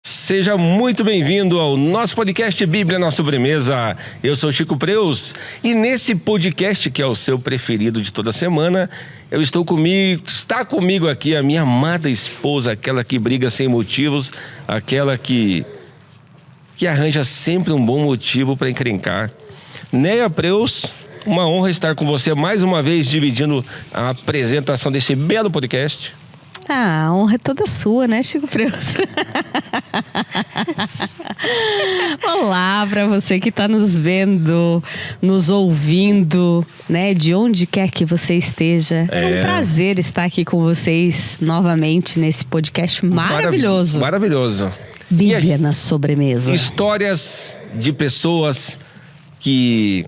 Seja muito bem-vindo ao nosso podcast Bíblia na Sobremesa. Eu sou Chico Preus e nesse podcast, que é o seu preferido de toda semana, está comigo aqui a minha amada esposa, aquela que briga sem motivos, aquela que arranja sempre um bom motivo para encrencar. Neia Preus, uma honra estar com você mais uma vez, dividindo a apresentação desse belo podcast. Ah, a honra é toda sua, né, Chico Preus? Olá para você que está nos vendo, nos ouvindo, né, de onde quer que você esteja. É um prazer estar aqui com vocês novamente nesse podcast maravilhoso. Maravilhoso. Bíblia na Sobremesa. Histórias de pessoas que,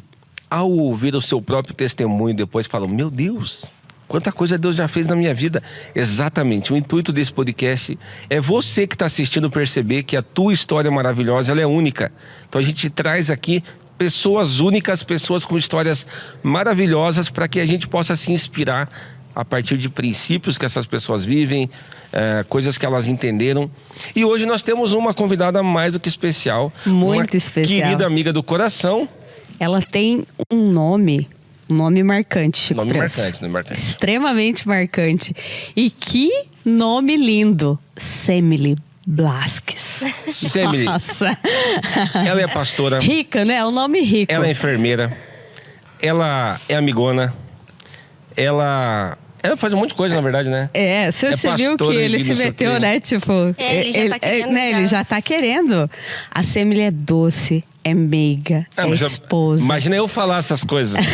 ao ouvir o seu próprio testemunho, depois falam: meu Deus, quanta coisa Deus já fez na minha vida. Exatamente, o intuito desse podcast é você que está assistindo perceber que a tua história maravilhosa, ela é única. Então a gente traz aqui pessoas únicas, pessoas com histórias maravilhosas, para que a gente possa se inspirar a partir de princípios que essas pessoas vivem, coisas que elas entenderam. E hoje nós temos uma convidada mais do que especial. Muito especial. Querida amiga do coração. Ela tem um nome marcante, Chico Nome Preus. marcante. Extremamente marcante. E que nome lindo. Semily Blasques. Semily. Nossa. Ela é pastora. Rica, né? É um nome rico. Ela é enfermeira. Ela é amigona. Ela faz um monte de coisa, na verdade, né? Você viu que ele se meteu, né? Tipo, ele já tá querendo. Ele já tá querendo. A Semily é doce, é meiga, é esposa. Imagina eu falar essas coisas.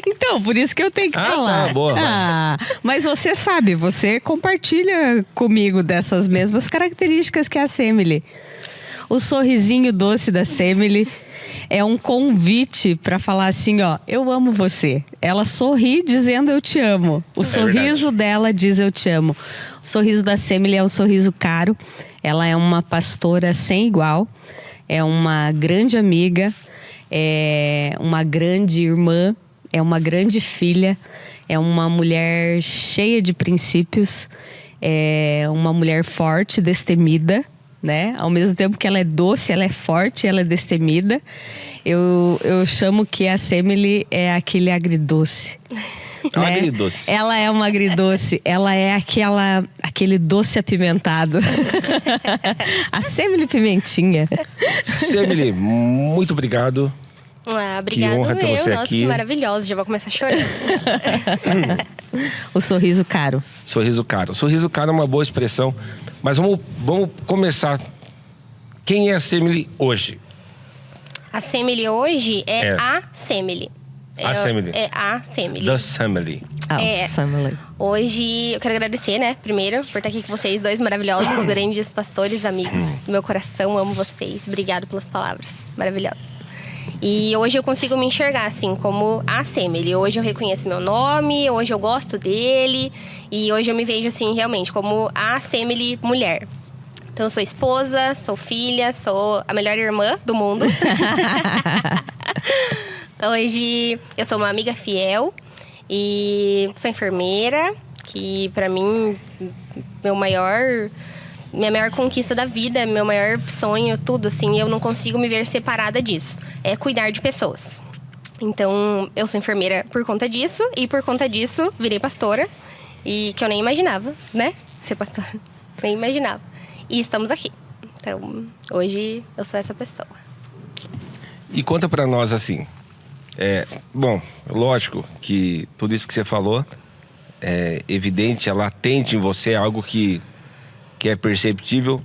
Então, por isso que eu tenho que falar. Tá, boa. Mas você sabe, você compartilha comigo dessas mesmas características que a Semily. O sorrisinho doce da Semily é um convite para falar assim, ó: eu amo você. Ela sorri dizendo eu te amo. O sorriso dela diz eu te amo. O sorriso da Semily é um sorriso caro. Ela é uma pastora sem igual. É uma grande amiga. É uma grande irmã. É uma grande filha. É uma mulher cheia de princípios. É uma mulher forte, destemida, né? Ao mesmo tempo que ela é doce, ela é forte, ela é destemida. Eu chamo que a Semily é aquele agridoce. Né? Agridoce. Ela é uma agridoce. Ela é aquele doce apimentado. A Semily Pimentinha. Semily, muito obrigado. Obrigado, que honra ter você Nossa, aqui. Que maravilhoso. Já vou começar a chorar. O sorriso caro. Sorriso caro. Sorriso caro é uma boa expressão. Mas vamos começar. Quem é a Semily hoje? A Semily hoje é a Semily. A Semily. É a Semily. The Semily. Semily. Hoje eu quero agradecer, né? Primeiro, por estar aqui com vocês, dois maravilhosos, grandes pastores, amigos do meu coração. Amo vocês. Obrigado pelas palavras maravilhosas. E hoje eu consigo me enxergar, assim, como a Semily. Hoje eu reconheço meu nome, hoje eu gosto dele. E hoje eu me vejo, assim, realmente como a Semily mulher. Então eu sou esposa, sou filha, sou a melhor irmã do mundo. Hoje eu sou uma amiga fiel e sou enfermeira, que pra mim, minha maior conquista da vida, meu maior sonho, tudo, assim, eu não consigo me ver separada disso. É cuidar de pessoas. Então, eu sou enfermeira por conta disso, e por conta disso, virei pastora. E que eu nem imaginava, né? Ser pastora. Nem imaginava. E estamos aqui. Então, hoje eu sou essa pessoa. E conta pra nós, assim... bom, lógico que tudo isso que você falou é evidente, é latente em você, é algo que é perceptível.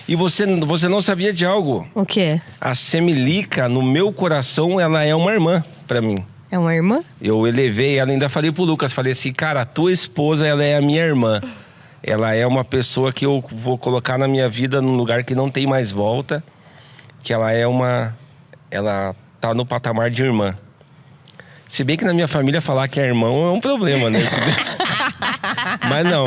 E você não sabia de algo. O quê? A Semilica, no meu coração, ela é uma irmã pra mim. É uma irmã? Eu elevei ela, ainda falei pro Lucas, falei assim: cara, a tua esposa, ela é a minha irmã. Ela é uma pessoa que eu vou colocar na minha vida num lugar que não tem mais volta. Que ela tá no patamar de irmã. Se bem que na minha família falar que é irmão é um problema, né? Mas não.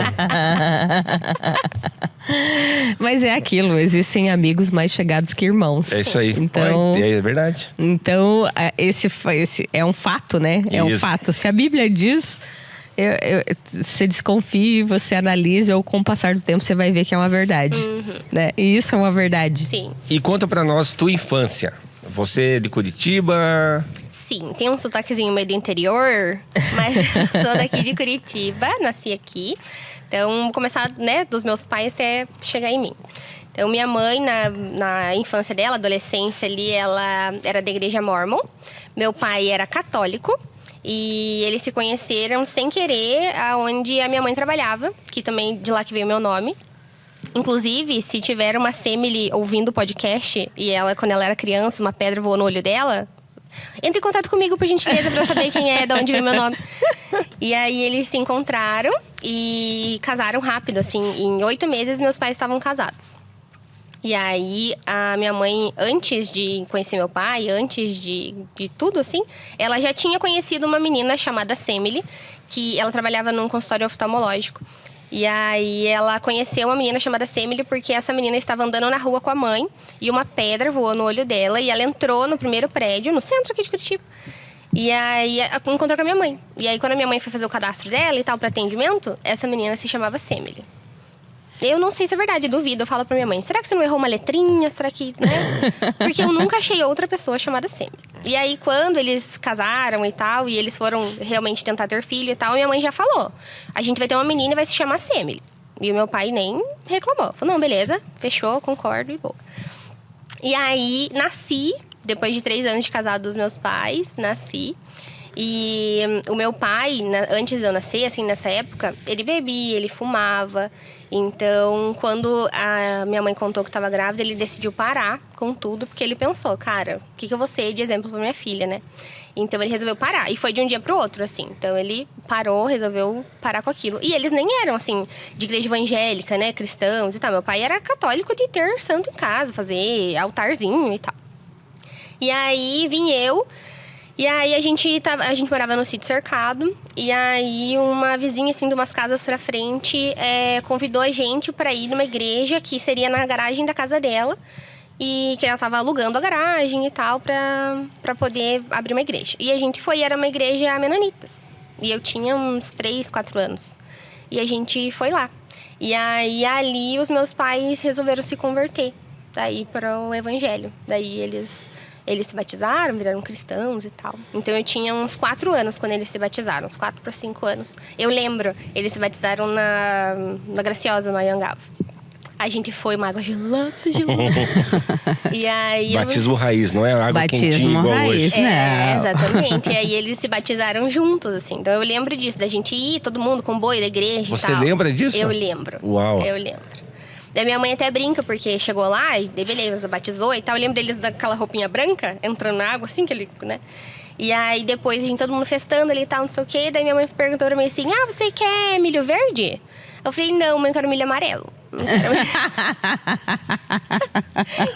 Mas é aquilo, existem amigos mais chegados que irmãos. É isso aí. Então, É verdade. então esse é um fato, né? É um Isso. fato. Se a Bíblia diz, você desconfie, você analise, ou com o passar do tempo você vai ver que é uma verdade. Né? E isso é uma verdade. Sim. E conta pra nós tua infância. Você é de Curitiba? Sim, tem um sotaquezinho meio do interior, mas sou daqui de Curitiba, nasci aqui. Então, vou começar, né, dos meus pais até chegar em mim. Então, minha mãe, na infância dela, adolescência ali, ela era da igreja Mormon. Meu pai era católico. E eles se conheceram sem querer aonde a minha mãe trabalhava, que também de lá que veio o meu nome. Inclusive, se tiver uma Semily ouvindo o podcast e ela, quando ela era criança, uma pedra voou no olho dela, entre em contato comigo, por gentileza, pra saber quem é, de onde veio meu nome. E aí eles se encontraram e casaram rápido, assim. Em 8 meses, meus pais estavam casados. E aí, a minha mãe, antes de conhecer meu pai, antes de tudo, assim, ela já tinha conhecido uma menina chamada Semily, que ela trabalhava num consultório oftalmológico. E aí, ela conheceu uma menina chamada Semily porque essa menina estava andando na rua com a mãe e uma pedra voou no olho dela e ela entrou no primeiro prédio, no centro aqui de Curitiba. E aí, encontrou com a minha mãe. E aí, quando a minha mãe foi fazer o cadastro dela e tal, para atendimento, essa menina se chamava Semily. Eu não sei se é verdade, duvido. Eu falo pra minha mãe, será que você não errou uma letrinha? Será que, né? Porque eu nunca achei outra pessoa chamada Semily. E aí, quando eles casaram e tal, e eles foram realmente tentar ter filho e tal, minha mãe já falou, a gente vai ter uma menina e vai se chamar Semily. E o meu pai nem reclamou. Falou, não, beleza, fechou, concordo e boa. E aí, nasci, depois de 3 anos de casado dos meus pais, nasci. E o meu pai, antes de eu nascer, assim, nessa época, ele bebia, ele fumava. Então, quando a minha mãe contou que estava grávida, ele decidiu parar com tudo, porque ele pensou, cara, o que eu vou ser de exemplo para minha filha, né? Então, ele resolveu parar. E foi de um dia pro outro, assim. Então, ele parou, resolveu parar com aquilo. E eles nem eram, assim, de igreja evangélica, né? Cristãos e tal. Meu pai era católico de ter santo em casa, fazer altarzinho e tal. E aí, vim eu... E aí, a gente morava no sítio cercado. E aí, uma vizinha, assim, de umas casas pra frente, convidou a gente pra ir numa igreja que seria na garagem da casa dela. E que ela tava alugando a garagem e tal pra poder abrir uma igreja. E a gente foi, era uma igreja menonitas. E eu tinha uns 3, 4 anos. E a gente foi lá. E aí, ali, os meus pais resolveram se converter. Daí, para o evangelho. Daí, eles se batizaram, viraram cristãos e tal. Então, eu tinha uns 4 anos quando eles se batizaram. Uns 4 para 5 anos. Eu lembro, eles se batizaram na Graciosa, no Anhangabaú. A gente foi uma água gelada. E aí... Batismo raiz, não é água Batismo quentinha igual raiz, hoje. né? Exatamente. E aí, eles se batizaram juntos, assim. Então, eu lembro disso, da gente ir, todo mundo com boi da igreja Você e tal. lembra disso? Eu lembro. Uau. Eu lembro. Daí minha mãe até brinca, porque chegou lá e daí beleza, batizou e tal. Eu lembro deles daquela roupinha branca, entrando na água, assim, que ele, né? E aí depois a gente, todo mundo festando ali e tal, não sei o quê. Daí minha mãe perguntou pra mim assim, você quer milho verde? Eu falei, não, mãe, eu quero milho amarelo.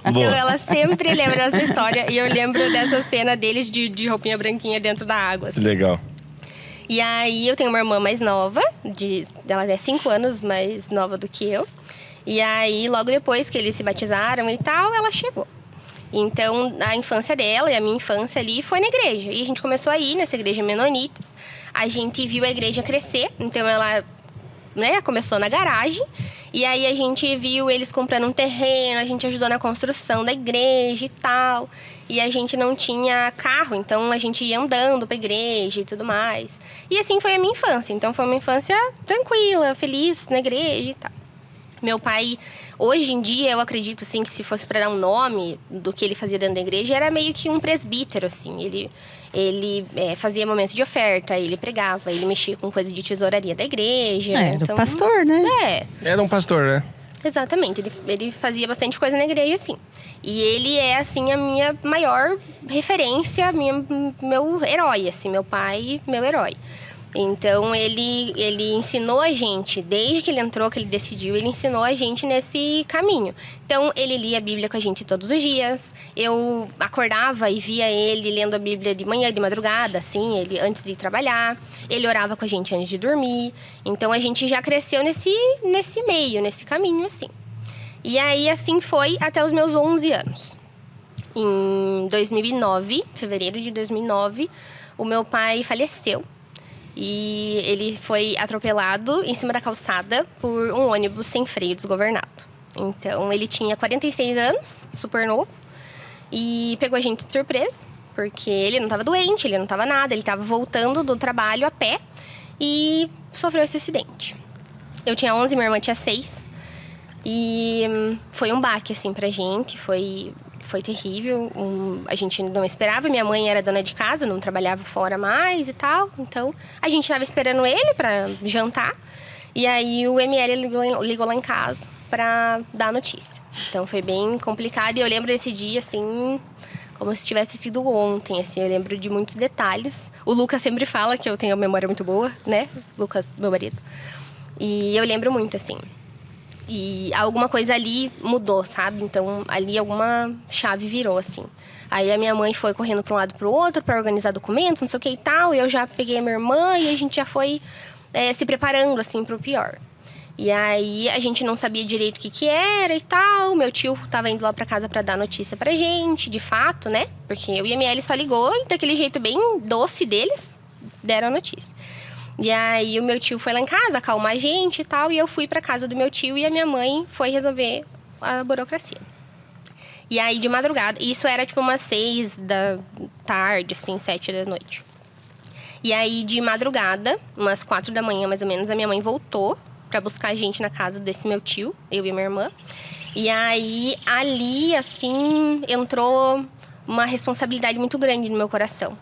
Então ela sempre lembra dessa história. E eu lembro dessa cena deles de roupinha branquinha dentro da água, assim. Legal. E aí eu tenho uma irmã mais nova, ela é 5 anos mais nova do que eu. E aí, logo depois que eles se batizaram e tal, ela chegou. Então, a infância dela e a minha infância ali foi na igreja. E a gente começou a ir nessa igreja menonitas. A gente viu a igreja crescer. Então, ela, né, começou na garagem. E aí, a gente viu eles comprando um terreno. A gente ajudou na construção da igreja e tal. E a gente não tinha carro. Então, a gente ia andando pra igreja e tudo mais. E assim foi a minha infância. Então, foi uma infância tranquila, feliz na igreja e tal. Meu pai, hoje em dia, eu acredito, assim, que se fosse para dar um nome do que ele fazia dentro da igreja, era meio que um presbítero, assim. Ele fazia momentos de oferta, ele pregava, ele mexia com coisa de tesouraria da igreja. Era pastor, né? Era um pastor, né? Exatamente. Ele fazia bastante coisa na igreja, assim. E ele é, assim, a minha maior referência, meu herói, assim. Meu pai, meu herói. Então, ele ensinou a gente, desde que ele entrou, que ele decidiu, ele ensinou a gente nesse caminho. Então, ele lia a Bíblia com a gente todos os dias. Eu acordava e via ele lendo a Bíblia de manhã, de madrugada, assim, ele antes de ir trabalhar. Ele orava com a gente antes de dormir. Então, a gente já cresceu nesse meio, nesse caminho, assim. E aí, assim foi até os meus 11 anos. Em 2009, fevereiro de 2009, o meu pai faleceu. E ele foi atropelado em cima da calçada por um ônibus sem freio desgovernado. Então, ele tinha 46 anos, super novo. E pegou a gente de surpresa, porque ele não estava doente, ele não estava nada. Ele estava voltando do trabalho a pé e sofreu esse acidente. Eu tinha 11, minha irmã tinha 6. E foi um baque, assim, pra gente. Foi terrível. A gente não esperava. Minha mãe era dona de casa, não trabalhava fora mais e tal. Então, a gente estava esperando ele pra jantar. E aí, o ML ligou lá em casa pra dar a notícia. Então, foi bem complicado. E eu lembro desse dia, assim, como se tivesse sido ontem, assim. Eu lembro de muitos detalhes. O Lucas sempre fala que eu tenho uma memória muito boa, né? Lucas, meu marido. E eu lembro muito, assim. E alguma coisa ali mudou, sabe? Então, ali alguma chave virou, assim. Aí a minha mãe foi correndo para um lado para o outro para organizar documentos, não sei o que e tal. E eu já peguei a minha irmã e a gente já foi se preparando, assim, para o pior. E aí a gente não sabia direito o que era e tal. Meu tio tava indo lá para casa para dar notícia pra gente, de fato, né? Porque eu e a ML só ligou e daquele jeito bem doce deles, deram a notícia. E aí o meu tio foi lá em casa acalmar a gente e tal. E eu fui pra casa do meu tio e a minha mãe foi resolver a burocracia. E aí de madrugada, isso era tipo umas 6 da tarde, assim, 7 da noite. E aí de madrugada, umas 4 da manhã mais ou menos, a minha mãe voltou pra buscar a gente na casa desse meu tio, eu e minha irmã. E aí ali, assim, entrou uma responsabilidade muito grande no meu coração.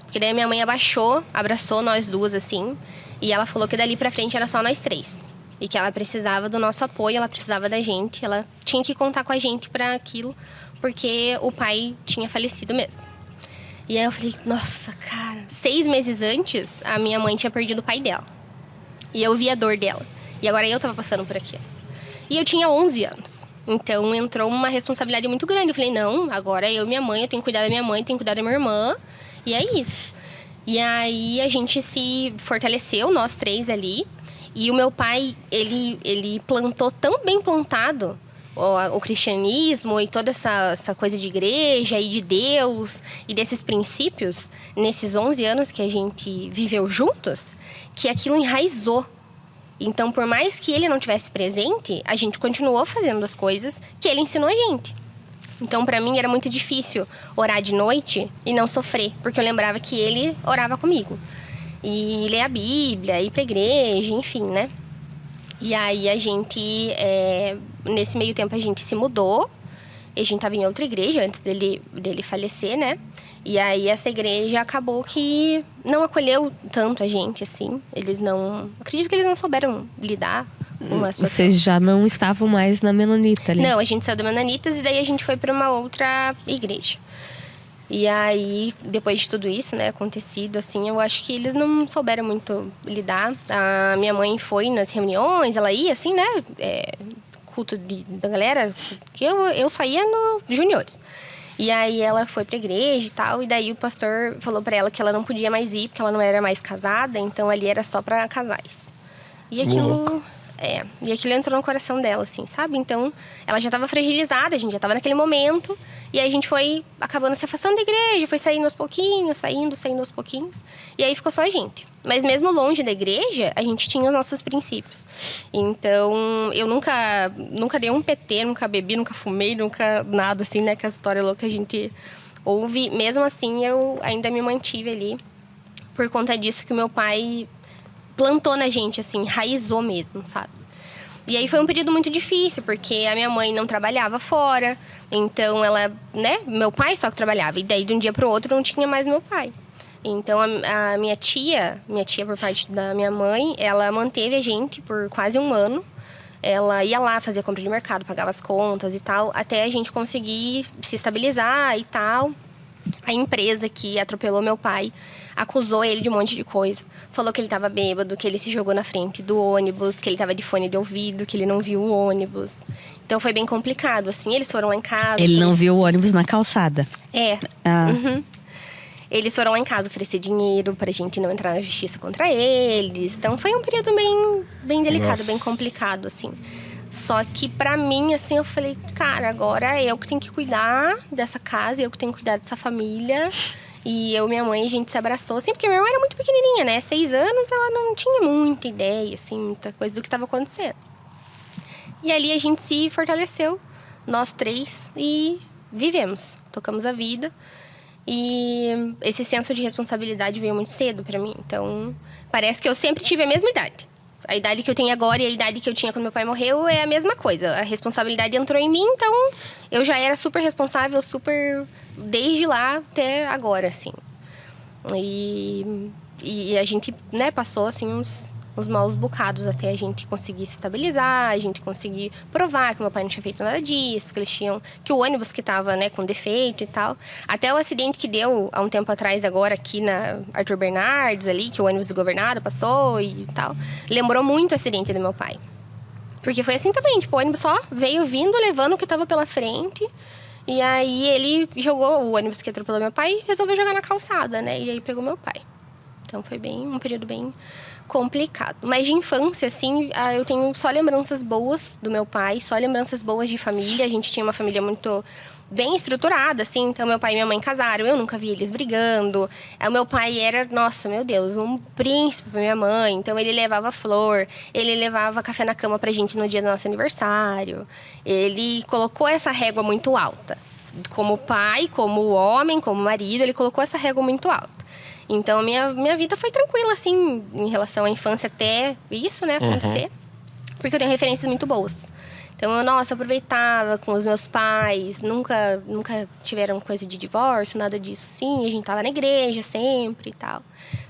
Porque daí a minha mãe abraçou nós duas, assim. E ela falou que dali pra frente era só nós 3. E que ela precisava do nosso apoio, ela precisava da gente. Ela tinha que contar com a gente pra aquilo, porque o pai tinha falecido mesmo. E aí eu falei, nossa, cara. 6 meses antes, a minha mãe tinha perdido o pai dela. E eu vi a dor dela. E agora eu tava passando por aquilo. E eu tinha 11 anos. Então entrou uma responsabilidade muito grande. Eu falei, não, agora eu e minha mãe, eu tenho que cuidar da minha mãe, tenho que cuidar da minha irmã. E é isso. E aí a gente se fortaleceu, nós 3 ali. E o meu pai, ele plantou tão bem plantado o cristianismo e toda essa coisa de igreja e de Deus e desses princípios nesses 11 anos que a gente viveu juntos, que aquilo enraizou. Então, por mais que ele não tivesse presente, a gente continuou fazendo as coisas que ele ensinou a gente. Então, pra mim, era muito difícil orar de noite e não sofrer, porque eu lembrava que ele orava comigo. E ler a Bíblia, ir pra igreja, enfim, né? E aí, a gente, nesse meio tempo, a gente se mudou. A gente tava em outra igreja antes dele falecer, né? E aí, essa igreja acabou que não acolheu tanto a gente, assim. Acredito que eles não souberam lidar com a situação. Vocês já não estavam mais na Menonita ali? Não, a gente saiu da Menonitas e daí a gente foi para uma outra igreja. E aí, depois de tudo isso, né, acontecido, assim, eu acho que eles não souberam muito lidar. A minha mãe foi nas reuniões, ela ia, assim, né, culto da galera, que eu só ia no juniores. E aí ela foi pra igreja e tal, e daí o pastor falou pra ela que ela não podia mais ir, porque ela não era mais casada, então ali era só pra casais. E aquilo... e aquilo entrou no coração dela, assim, sabe? Então, ela já tava fragilizada, a gente já tava naquele momento. E aí a gente foi acabando se afastando da igreja, foi saindo aos pouquinhos, saindo aos pouquinhos. E aí ficou só a gente. Mas mesmo longe da igreja, a gente tinha os nossos princípios. Então, eu nunca dei um PT, nunca bebi, nunca fumei, nunca nada, assim, né? Que a história louca a gente ouve. Mesmo assim, eu ainda me mantive ali. Por conta disso que o meu pai plantou na gente, assim, enraizou mesmo, sabe? E aí foi um período muito difícil, porque a minha mãe não trabalhava fora, então ela, né, meu pai só que trabalhava, e daí de um dia pro outro não tinha mais meu pai. Então a minha tia por parte da minha mãe, ela manteve a gente por quase um ano. Ela ia lá fazer compra de mercado, pagava as contas e tal, até a gente conseguir se estabilizar e tal. A empresa que atropelou meu pai acusou ele de um monte de coisa. Falou que ele estava bêbado, que ele se jogou na frente do ônibus, que ele estava de fone de ouvido, que ele não viu o ônibus. Então foi bem complicado, assim. Eles foram lá em casa. Ele não viu o ônibus na calçada. Uhum. Eles foram lá em casa oferecer dinheiro pra gente não entrar na justiça contra eles. Então foi um período bem delicado, bem complicado, assim. Só que pra mim, assim, eu falei, cara, agora eu que tenho que cuidar dessa casa, eu que tenho que cuidar dessa família. E eu e minha mãe, a gente se abraçou, assim, porque minha irmã era muito pequenininha, né? 6 anos, ela não tinha muita ideia, assim, muita coisa do que estava acontecendo. E ali a gente se fortaleceu, nós 3, e vivemos, tocamos a vida. E esse senso de responsabilidade veio muito cedo pra mim. Então, parece que eu sempre tive a mesma idade. A idade que eu tenho agora e a idade que eu tinha quando meu pai morreu é a mesma coisa. A responsabilidade entrou em mim, então eu já era super responsável, super... Desde lá até agora, assim. E a gente, né, passou, assim, uns maus bocados até a gente conseguir se estabilizar, a gente conseguir provar que meu pai não tinha feito nada disso, que eles tinham... Que o ônibus que tava, né, com defeito e tal. Até o acidente que deu há um tempo atrás agora aqui na Arthur Bernardes ali, que o ônibus desgovernado passou e tal. Lembrou muito o acidente do meu pai. Porque foi assim também, tipo, o ônibus só veio vindo, levando o que tava pela frente... E aí ele jogou o ônibus que atropelou meu pai e resolveu jogar na calçada, né? E aí pegou meu pai. Então foi um período bem complicado. Mas de infância, assim, eu tenho só lembranças boas do meu pai, só lembranças boas de família. A gente tinha uma família muito bem estruturada, assim. Então meu pai e minha mãe casaram, eu nunca vi eles brigando. O meu pai era, nossa, meu Deus, um príncipe pra minha mãe. Então ele levava flor, ele levava café na cama pra gente no dia do nosso aniversário. Ele colocou essa régua muito alta. Como pai, como homem, como marido, ele colocou essa régua muito alta. Então minha vida foi tranquila, assim, em relação à infância até isso, né, acontecer. Porque eu tenho referências muito boas. Então, eu aproveitava com os meus pais, nunca tiveram coisa de divórcio, nada disso, sim. A gente tava na igreja sempre e tal.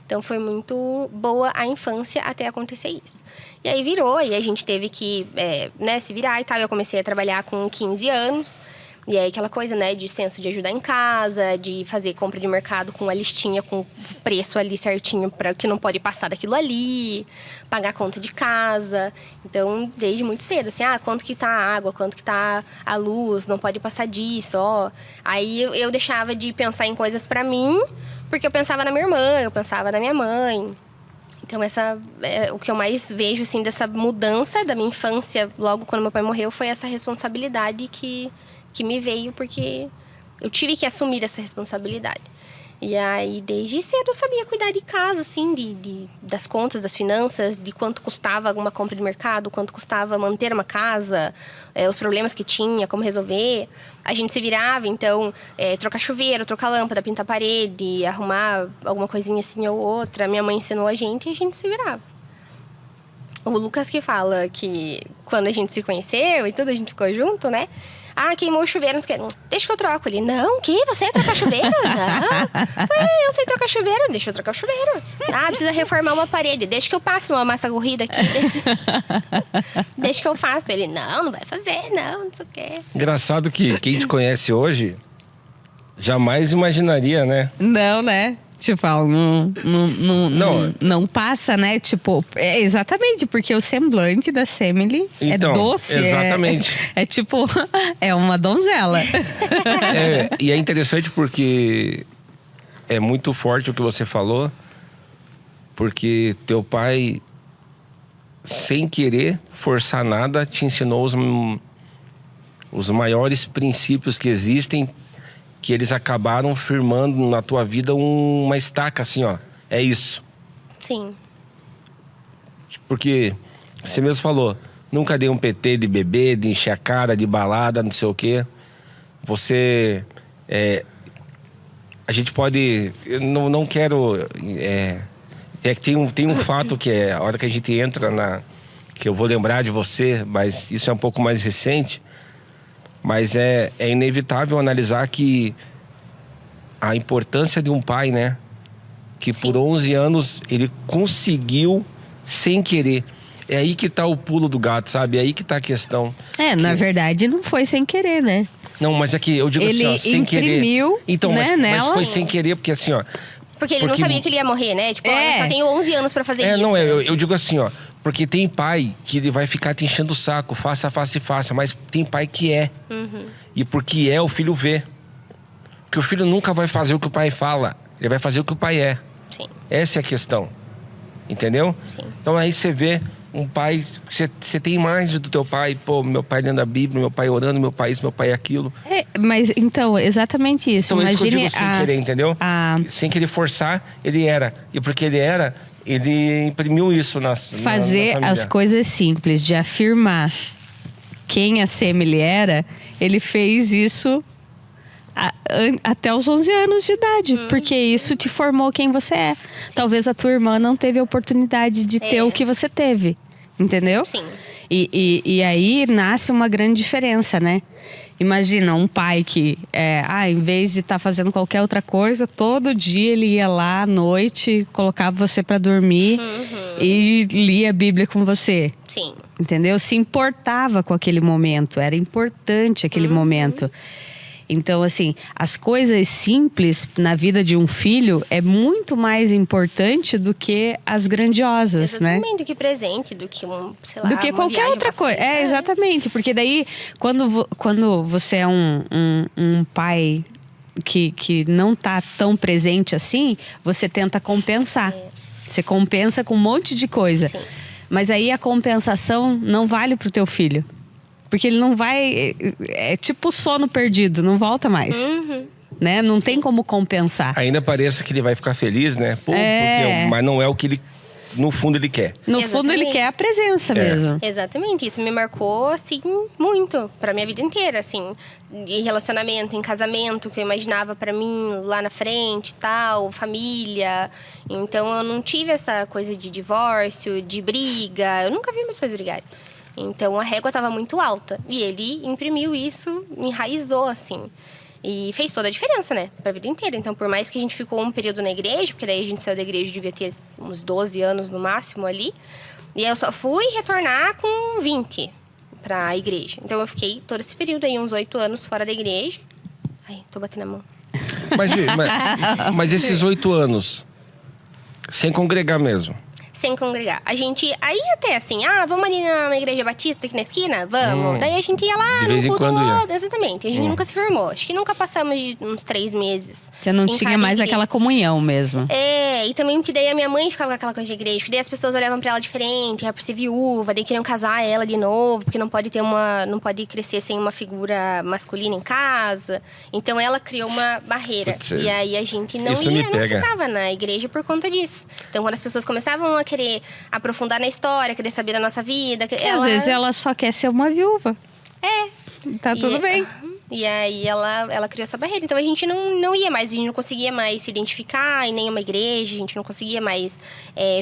Então, foi muito boa a infância até acontecer isso. E aí virou, e a gente teve que né, se virar e tal. Eu comecei a trabalhar com 15 anos. E aí aquela coisa, né, de senso de ajudar em casa, de fazer compra de mercado com a listinha, com o preço ali certinho, para que não pode passar daquilo ali, pagar a conta de casa. Então, desde muito cedo, assim, quanto que tá a água, quanto que tá a luz, não pode passar disso, ó. Aí eu deixava de pensar em coisas para mim, porque eu pensava na minha irmã, eu pensava na minha mãe. Então, essa é o que eu mais vejo, assim, dessa mudança da minha infância, logo quando meu pai morreu, foi essa responsabilidade que me veio, porque eu tive que assumir essa responsabilidade. E aí, desde cedo, eu sabia cuidar de casa, assim, das contas, das finanças, de quanto custava alguma compra de mercado, quanto custava manter uma casa, os problemas que tinha, como resolver. A gente se virava, então, trocar chuveiro, trocar lâmpada, pintar parede, arrumar alguma coisinha assim ou outra. Minha mãe ensinou a gente e a gente se virava. O Lucas que fala que quando a gente se conheceu e tudo, a gente ficou junto, né? Queimou o chuveiro, não sei o quê. Deixa que eu troco. Ele, não, que? Você ia trocar chuveiro? Não. Eu sei trocar chuveiro, deixa eu trocar o chuveiro. Precisa reformar uma parede, deixa que eu passo uma massa corrida aqui. Deixa que eu faço. Ele, não vai fazer, não sei o quê. Engraçado que quem te conhece hoje jamais imaginaria, né? Não, né? Tipo, não passa, né? Tipo, exatamente, porque o semblante da Semily então, é doce. Exatamente. É tipo, é uma donzela. E é interessante porque é muito forte o que você falou, porque teu pai, sem querer forçar nada, te ensinou os maiores princípios que existem, que eles acabaram firmando na tua vida uma estaca, assim, ó. É isso. Sim. Porque você mesmo falou, nunca dei um PT de beber, de encher a cara, de balada, não sei o quê. Você... a gente pode... Eu não quero... tem um fato que é a hora que a gente entra que eu vou lembrar de você, mas isso é um pouco mais recente. Mas é inevitável analisar que a importância de um pai, né? Que Sim. Por 11 anos ele conseguiu sem querer. É aí que tá o pulo do gato, sabe? É aí que tá a questão. Na verdade, não foi sem querer, né? Não, mas é que eu digo ele assim, ó, sem querer. Ele imprimiu, então, né, mas foi sem querer, porque assim, ó... Porque ele não sabia que ele ia morrer, né? Tipo, eu só tenho 11 anos pra fazer isso. Não, eu digo assim, ó... Porque tem pai que ele vai ficar te enchendo o saco, faça. Mas tem pai que é. E porque o filho vê. Porque o filho nunca vai fazer o que o pai fala. Ele vai fazer o que o pai é. Sim. Essa é a questão. Entendeu? Sim. Então aí você vê um pai, você tem imagem do teu pai, pô, meu pai lendo a Bíblia, meu pai orando, meu pai isso, meu pai aquilo. Mas então, exatamente isso. Então isso que eu Imagine digo sem querer, entendeu? Sem querer forçar, ele era. E porque ele era, ele imprimiu isso na fazer família. as coisas simples, de afirmar quem a Semele era, ele fez isso até os 11 anos de idade, porque isso te formou quem você é. Sim. Talvez a tua irmã não teve a oportunidade de ter o que você teve, entendeu? Sim. E aí nasce uma grande diferença, né? Imagina um pai que, em vez de estar fazendo qualquer outra coisa, todo dia ele ia lá à noite, colocava você para dormir e lia a Bíblia com você. Sim. Entendeu? Se importava com aquele momento, era importante aquele momento. Então, assim, as coisas simples na vida de um filho é muito mais importante do que as grandiosas, né? Exatamente, do que presente, do que do que qualquer outra coisa. Exatamente. Porque daí, quando você é um pai que não tá tão presente assim, você tenta compensar. Você compensa com um monte de coisa. Sim. Mas aí a compensação não vale pro teu filho. Porque ele não vai... É tipo sono perdido, não volta mais. Né? Não tem como compensar. Ainda parece que ele vai ficar feliz, né? Mas não é o que ele... No fundo ele quer. No fundo ele quer a presença mesmo. Exatamente. Isso me marcou, assim, muito. Pra minha vida inteira, assim. Em relacionamento, em casamento, que eu imaginava pra mim lá na frente e tal. Família. Então eu não tive essa coisa de divórcio, de briga. Eu nunca vi meus pais brigarem. Então, a régua estava muito alta. E ele imprimiu isso, enraizou, assim. E fez toda a diferença, né? Pra vida inteira. Então, por mais que a gente ficou um período na igreja, porque daí a gente saiu da igreja, devia ter uns 12 anos no máximo ali. E aí eu só fui retornar com 20 pra igreja. Então, eu fiquei todo esse período aí, uns 8 anos fora da igreja. Ai, tô batendo a mão. Mas esses 8 anos, sem congregar mesmo? Sem congregar. A gente... Aí até assim, vamos ali na igreja batista aqui na esquina? Vamos. Daí a gente ia lá de vez em quando ia. Exatamente. A gente nunca se formou. Acho que nunca passamos de uns 3 meses. Você não tinha mais aquela comunhão mesmo. E também porque daí a minha mãe ficava com aquela coisa de igreja. Porque daí as pessoas olhavam pra ela diferente, era por ser viúva, daí queriam casar ela de novo, porque não pode crescer sem uma figura masculina em casa. Então ela criou uma barreira. E aí a gente não ficava na igreja por conta disso. Então quando as pessoas começavam a querer aprofundar na história, querer saber da nossa vida. Às vezes ela só quer ser uma viúva. Tá tudo bem. E aí ela criou essa barreira. Então a gente não ia mais, a gente não conseguia mais se identificar em nenhuma igreja, a gente não conseguia mais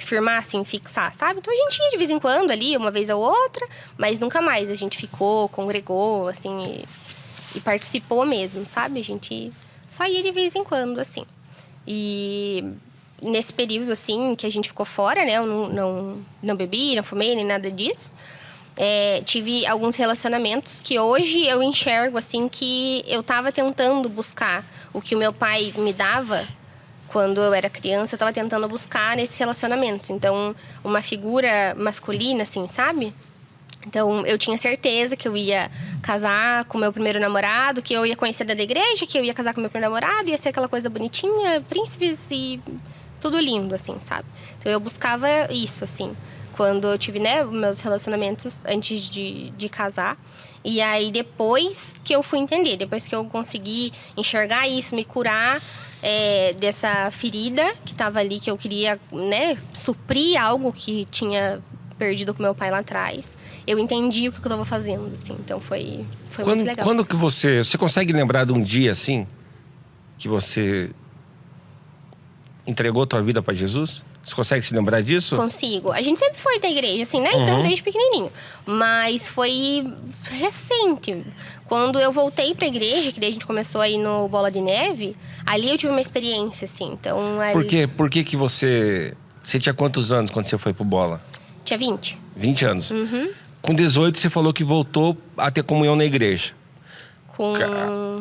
firmar, assim, fixar, sabe? Então a gente ia de vez em quando ali, uma vez ou outra, mas nunca mais. A gente ficou, congregou, assim, e participou mesmo, sabe? A gente só ia de vez em quando, assim. E nesse período, assim, que a gente ficou fora, né? Eu não bebi, não fumei, nem nada disso. Tive alguns relacionamentos que hoje eu enxergo, assim, que eu tava tentando buscar o que o meu pai me dava quando eu era criança. Eu tava tentando buscar nesse relacionamento. Então, uma figura masculina, assim, sabe? Então, eu tinha certeza que eu ia casar com o meu primeiro namorado, que eu ia conhecer da igreja, que eu ia casar com o meu primeiro namorado, ia ser aquela coisa bonitinha, príncipes e... tudo lindo, assim, sabe? Então, eu buscava isso, assim, quando eu tive, né, meus relacionamentos antes de casar. E aí, depois que eu fui entender, depois que eu consegui enxergar isso, me curar dessa ferida que estava ali, que eu queria, né, suprir algo que tinha perdido com meu pai lá atrás. Eu entendi o que eu estava fazendo, assim. Então, foi muito legal. Quando que você consegue lembrar de um dia, assim, que você entregou tua vida para Jesus? Você consegue se lembrar disso? Consigo. A gente sempre foi da igreja, assim, né? Então, desde pequenininho. Mas foi recente. Quando eu voltei pra igreja, que daí a gente começou aí no Bola de Neve, ali eu tive uma experiência, assim. Então, ali... Por quê? Por que você... Você tinha quantos anos quando você foi pro Bola? Tinha 20. 20 anos. Com 18, você falou que voltou a ter comunhão na igreja. Com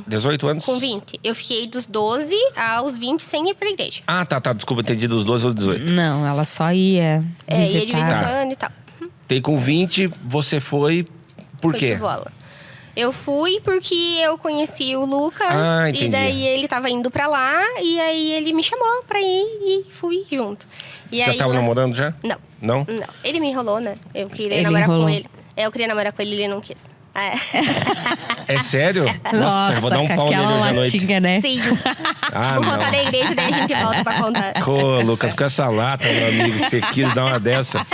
18 anos? Com 20. Eu fiquei dos 12 aos 20 sem ir pra igreja. Ah, tá. Desculpa, entendi dos 12 aos 18. Não, ela só ia visitar. Ia de vez em quando e tal. Tem com 20, você foi... Por quê? Pro Bola. Eu fui porque eu conheci o Lucas. Entendi. E daí ele tava indo pra lá. E aí ele me chamou pra ir e fui junto. E Já aí, tava namorando já? Não. Não? Não. Ele me enrolou, né? Eu queria Ele namorar enrolou. com ele. Eu queria namorar com ele e ele não quis. É sério? Nossa, eu vou dar um com pau nele aquela hoje à noite. latinha, né? Sim. Ah, Vou contar não. da igreja, daí a gente volta pra contar. Ô, Lucas, com essa lata, meu amigo, você quis dar uma dessa.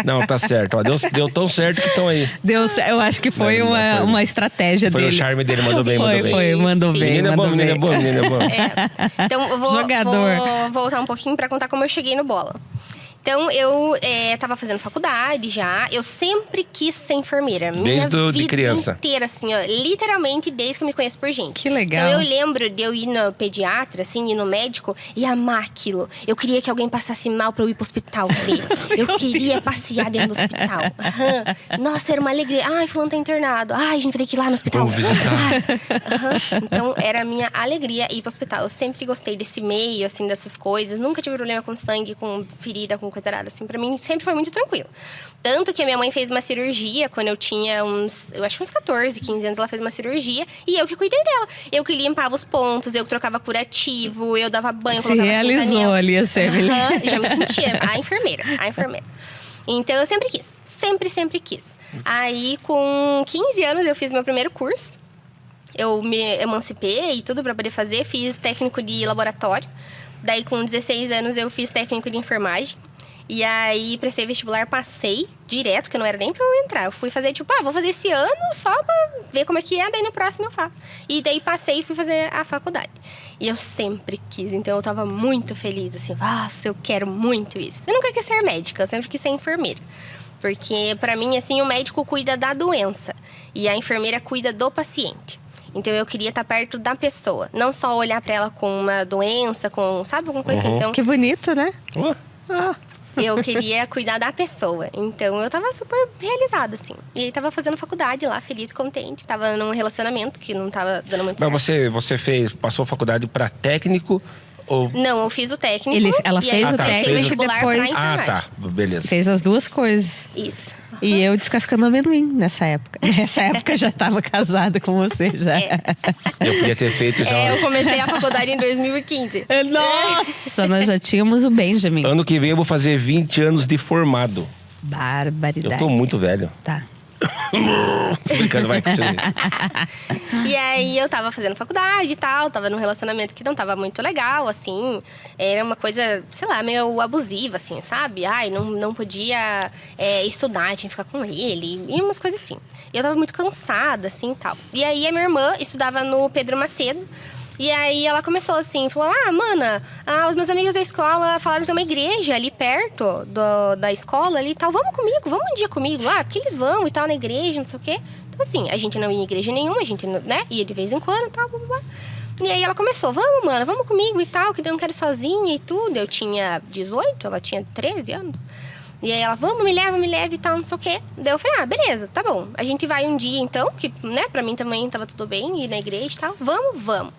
Não, tá certo. Ó, deu tão certo que estão aí. Deus, eu acho que foi Não, foi- uma estratégia Foi dele. o charme dele, mandou bem, mandou bem. Mandou Sim. bem. Menina é mandou bom, menina é bem. bom, menina é bom. Então, eu vou Jogador. voltar um pouquinho pra contar como eu cheguei no bola. Então, eu tava fazendo faculdade já. Eu sempre quis ser enfermeira. Minha Desde de vida criança. inteira, assim, ó. Literalmente, desde que eu me conheço por gente. Que legal. Então, eu lembro de eu ir no pediatra, assim, ir no médico e amar aquilo. Eu queria que alguém passasse mal pra eu ir pro hospital ver. Eu queria passear dentro do hospital. Aham. Nossa, era uma alegria. Ai, fulano tá internado. Ai, a gente vai ter que ir lá no hospital. Vamos visitar. Aham. Então, era a minha alegria ir pro hospital. Eu sempre gostei desse meio, assim, dessas coisas. Nunca tive problema com sangue, com ferida, com coisa errada, assim. Pra mim, sempre foi muito tranquilo. Tanto que a minha mãe fez uma cirurgia quando eu tinha eu acho uns 14, 15 anos, ela fez uma cirurgia. E eu que cuidei dela. Eu que limpava os pontos, eu que trocava curativo, eu dava banho, Se colocava realizou Fentanil. ali a Semele. Aham, já me sentia a enfermeira. Então, eu sempre quis. Sempre quis. Aí, com 15 anos, eu fiz meu primeiro curso. Eu me emancipei e tudo pra poder fazer. Fiz técnico de laboratório. Daí, com 16 anos, eu fiz técnico de enfermagem. E aí, prestei vestibular, passei direto, que não era nem pra eu entrar. Eu fui fazer, tipo, vou fazer esse ano só pra ver como é que é, daí no próximo eu faço. E daí, passei e fui fazer a faculdade. E eu sempre quis, então eu tava muito feliz, assim, nossa, eu quero muito isso. Eu nunca quis ser médica, eu sempre quis ser enfermeira. Porque, pra mim, assim, o médico cuida da doença e a enfermeira cuida do paciente. Então, eu queria estar perto da pessoa, não só olhar pra ela com uma doença, com, sabe, alguma coisa assim. Então, Que bonito, né? Ó, eu queria cuidar da pessoa. Então, eu tava super realizada, assim. E aí, tava fazendo faculdade lá, feliz, contente. Tava num relacionamento que não tava dando muito certo. Mas você passou faculdade pra técnico ou... Não, eu fiz o técnico. Ela e aí fez eu o prestei técnico vestibular depois. pra Ah, enfermagem. tá. Beleza. Fez as duas coisas. Isso. E eu descascando amendoim nessa época. Nessa época eu já estava casada com você, já. Eu podia ter feito já... Eu comecei a faculdade em 2015. Nossa, nós já tínhamos o Benjamin. Ano que vem eu vou fazer 20 anos de formado. Barbaridade. Eu tô muito velho. Tá. Tô brincando, vai, continue. E aí eu tava fazendo faculdade e tal, tava num relacionamento que não tava muito legal, assim. Era uma coisa, sei lá, meio abusiva, assim, sabe? Ai, não podia estudar, tinha que ficar com ele, e umas coisas assim. E eu tava muito cansada, assim, e tal. E aí a minha irmã estudava no Pedro Macedo. E aí ela começou assim, falou, mana, os meus amigos da escola falaram que tem uma igreja ali perto da escola ali e tal. Vamos comigo, vamos um dia comigo lá, porque eles vão e tal na igreja, não sei o quê. Então assim, a gente não ia em igreja nenhuma, a gente, né, ia de vez em quando e tal, blá, blá, blá. E aí ela começou, vamos, mana, vamos comigo e tal, que eu não quero ir sozinha e tudo. Eu tinha 18, ela tinha 13 anos. E aí ela, vamos, me leva e tal, não sei o quê. Daí eu falei, beleza, tá bom. A gente vai um dia então, que, né, pra mim também tava tudo bem, ir na igreja e tal. Vamos.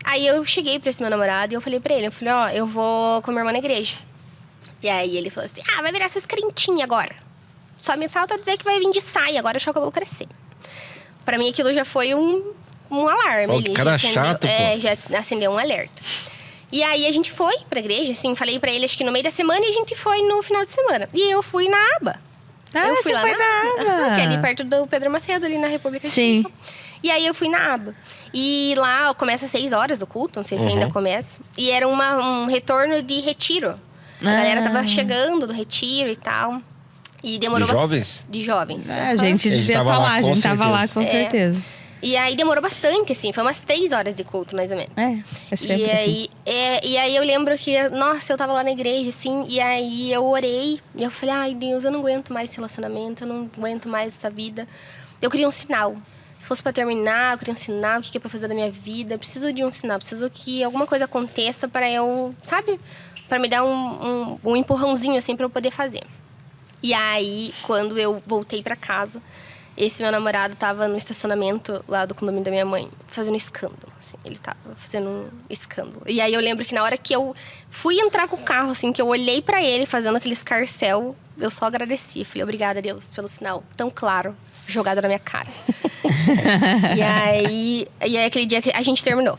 Aí eu cheguei pra esse meu namorado e eu falei pra ele, eu vou com a minha irmã na igreja. E aí ele falou assim, vai virar essas crentinhas agora. Só me falta dizer que vai vir de saia, agora deixa o cabelo crescer. Pra mim aquilo já foi um alarme. Ó, que cara chato, pô. Já acendeu um alerta. E aí a gente foi pra igreja, assim, falei pra ele acho que no meio da semana e a gente foi no final de semana. E eu fui na aba. Eu fui você lá foi na aba. Que é ali perto do Pedro Macedo, ali na República Sim. Tcheca. E aí eu fui na aba. E lá começa às 6 horas o culto, não sei se ainda começa. E era um retorno de retiro. A galera tava chegando do retiro e tal. E demorou De jovens? De jovens. A gente Ele devia tava estar lá, lá, a com gente tava lá certeza. com certeza. E aí demorou bastante, assim. Foi umas 3 horas de culto, mais ou menos. É sempre E assim. aí, e aí eu lembro que, nossa, eu tava lá na igreja, assim, e aí eu orei. E eu falei, ai, Deus, eu não aguento mais esse relacionamento, eu não aguento mais essa vida. Eu queria um sinal. Se fosse pra terminar, eu queria um sinal, o que é pra fazer da minha vida. Eu preciso de um sinal, preciso que alguma coisa aconteça pra eu, sabe? Pra me dar um empurrãozinho, assim, pra eu poder fazer. E aí, quando eu voltei pra casa, esse meu namorado tava no estacionamento lá do condomínio da minha mãe, fazendo escândalo, assim. Ele tava fazendo um escândalo. E aí, eu lembro que na hora que eu fui entrar com o carro, assim, que eu olhei pra ele fazendo aquele escarcéu, eu só agradeci. Falei, obrigada, Deus, pelo sinal tão claro jogado na minha cara. E aí aquele dia que a gente terminou.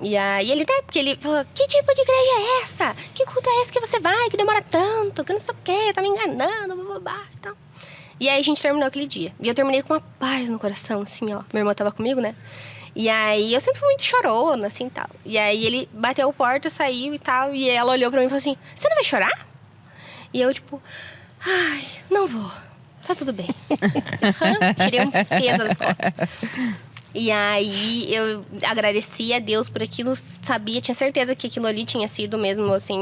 E aí ele, né, porque ele falou, que tipo de igreja é essa? Que culto é esse que você vai, que demora tanto, que não sei o quê, tá me enganando, bababá e tal. E aí a gente terminou aquele dia. E eu terminei com uma paz no coração, assim, ó. Minha irmã tava comigo, né? E aí eu sempre fui muito chorona, assim, e tal. E aí ele bateu a porta, saiu e tal. E ela olhou pra mim e falou assim, você não vai chorar? E eu, tipo, ai, não vou. Tá tudo bem. Tirei um peso das costas. E aí eu agradeci a Deus por aquilo, sabia, tinha certeza que aquilo ali tinha sido mesmo, assim,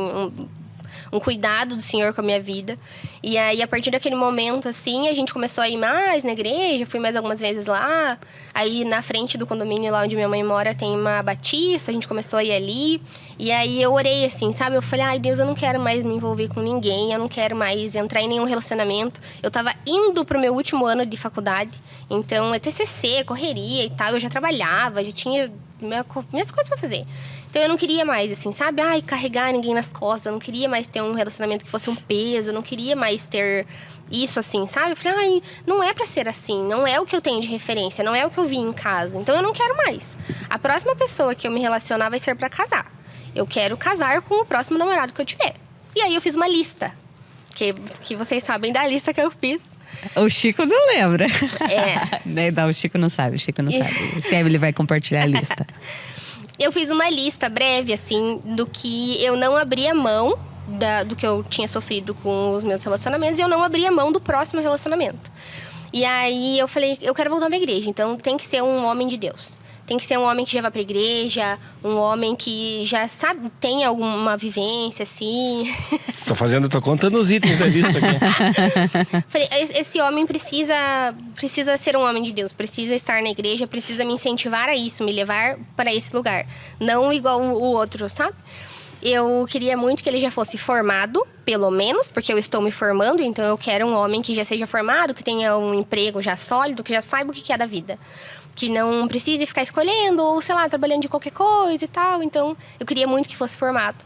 um cuidado do Senhor com a minha vida. E aí, a partir daquele momento, assim, a gente começou a ir mais na igreja, fui mais algumas vezes lá. Aí, na frente do condomínio, lá onde minha mãe mora, tem uma batista, a gente começou a ir ali. E aí, eu orei, assim, sabe? Eu falei, ai, Deus, eu não quero mais me envolver com ninguém, eu não quero mais entrar em nenhum relacionamento. Eu tava indo pro meu último ano de faculdade, então, é TCC, correria e tal, eu já trabalhava, já tinha minhas coisas pra fazer. Então eu não queria mais, assim, sabe? Ai, carregar ninguém nas costas. Eu não queria mais ter um relacionamento que fosse um peso. Eu não queria mais ter isso, assim, sabe? Eu falei, ai, não é pra ser assim. Não é o que eu tenho de referência. Não é o que eu vi em casa. Então eu não quero mais. A próxima pessoa que eu me relacionar vai ser pra casar. Eu quero casar com o próximo namorado que eu tiver. E aí eu fiz uma lista. Que vocês sabem da lista que eu fiz. O Chico não lembra. É. Não, o Chico não sabe. Se ele vai compartilhar a lista. Eu fiz uma lista breve, assim, do que eu não abria mão do que eu tinha sofrido com os meus relacionamentos. E eu não abria mão do próximo relacionamento. E aí eu falei, eu quero voltar pra igreja. Então tem que ser um homem de Deus. Tem que ser um homem que já vai pra igreja. Um homem que já sabe, tem alguma vivência, assim. Tô contando os itens da lista aqui. Falei, esse homem precisa ser um homem de Deus, precisa estar na igreja, precisa me incentivar a isso, me levar para esse lugar. Não igual o outro, sabe? Eu queria muito que ele já fosse formado, pelo menos, porque eu estou me formando, então eu quero um homem que já seja formado, que tenha um emprego já sólido, que já saiba o que é da vida. Que não precise ficar escolhendo, ou sei lá, trabalhando de qualquer coisa e tal. Então, eu queria muito que fosse formado.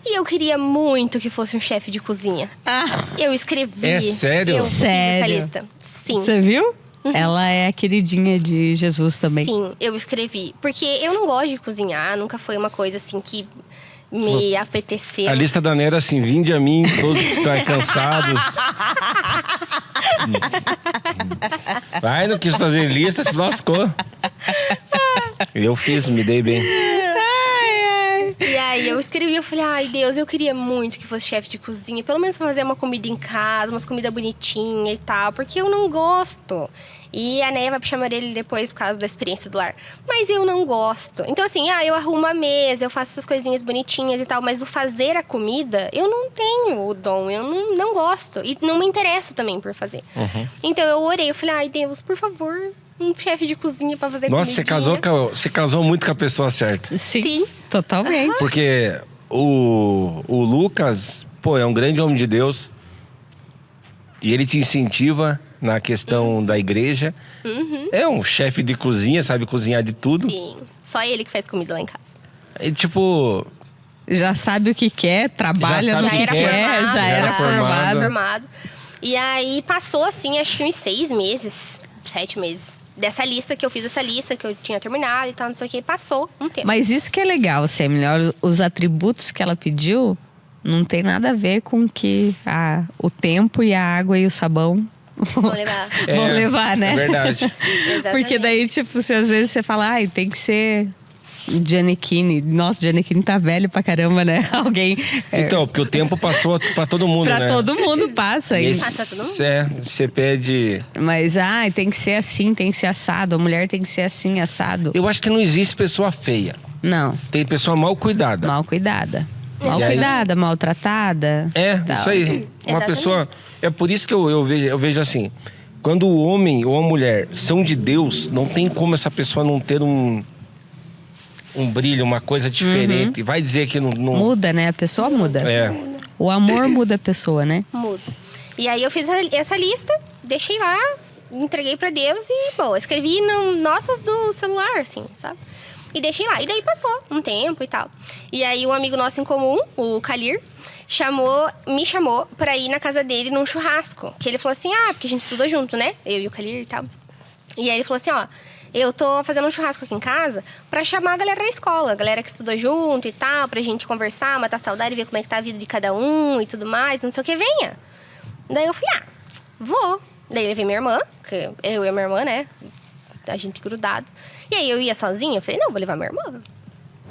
E eu queria muito que fosse um chefe de cozinha. Eu escrevi. É sério? Eu fiz Sério? essa lista. Sim. Você viu? Ela é a queridinha de Jesus também. Sim, eu escrevi. Porque eu não gosto de cozinhar, nunca foi uma coisa assim que me apeteceu. A lista da Nera, assim, vinde a mim, todos que estão cansados. Vai, não quis fazer lista, se lascou. Eu fiz, me dei bem. E aí eu escrevi, eu falei, ai Deus, eu queria muito que fosse chefe de cozinha. Pelo menos pra fazer uma comida em casa, umas comidas bonitinhas e tal. Porque eu não gosto. E a Neia vai chamar ele depois por causa da experiência do lar. Mas eu não gosto. Então assim, eu arrumo a mesa, eu faço essas coisinhas bonitinhas e tal. Mas o fazer a comida, eu não tenho o dom. Eu não gosto. E não me interesso também por fazer. Então eu orei, eu falei, ai Deus, por favor, um chefe de cozinha pra fazer Nossa, comidinha. você casou muito com a pessoa certa. Sim. Totalmente. Porque o Lucas, pô, é um grande homem de Deus. E ele te incentiva na questão da igreja. É um chefe de cozinha, sabe cozinhar de tudo. Sim, só ele que faz comida lá em casa. E tipo... Já sabe o que quer, trabalha Já no sabe que o que quer, quer, já já era era formado. formado. E aí passou assim, acho que uns 6 meses, 7 meses. Dessa lista, que eu fiz essa lista, que eu tinha terminado e tal, não sei o que, passou um tempo. Mas isso que é legal, Semilha. Os atributos que ela pediu não tem nada a ver com que o tempo e a água e o sabão Vou levar. vão levar, né? É verdade. Exatamente. Porque daí, tipo, se às vezes você fala, tem que ser Giannichini. Nossa, Giannichini tá velho pra caramba, né? Alguém... Então, porque o tempo passou pra todo mundo, Pra né? todo mundo passa. E Passa todo mundo? você pede... Mas, tem que ser assim, tem que ser assado. A mulher tem que ser assim, assado. Eu acho que não existe pessoa feia. Não, Tem pessoa mal cuidada. mal cuidada. Mal E aí? cuidada, maltratada. Isso aí. Uma Exatamente. pessoa... É por isso que eu vejo assim... Quando o homem ou a mulher são de Deus, não tem como essa pessoa não ter um brilho, uma coisa diferente. Vai dizer que não... Muda, né? A pessoa muda. É. O amor muda a pessoa, né? Muda. E aí eu fiz essa lista, deixei lá, entreguei pra Deus e, bom, escrevi notas do celular, assim, sabe? E deixei lá. E daí passou um tempo e tal. E aí um amigo nosso em comum, o Kalir, me chamou pra ir na casa dele num churrasco. Que ele falou assim, porque a gente estudou junto, né? Eu e o Kalir e tal. E aí ele falou assim, ó, eu tô fazendo um churrasco aqui em casa pra chamar a galera da escola, a galera que estudou junto e tal, pra gente conversar, matar saudade, ver como é que tá a vida de cada um e tudo mais, não sei o que, venha. Daí eu falei, vou. Daí eu levei minha irmã, que eu e a minha irmã, né, a gente grudado. E aí eu ia sozinha, eu falei, não, vou levar minha irmã.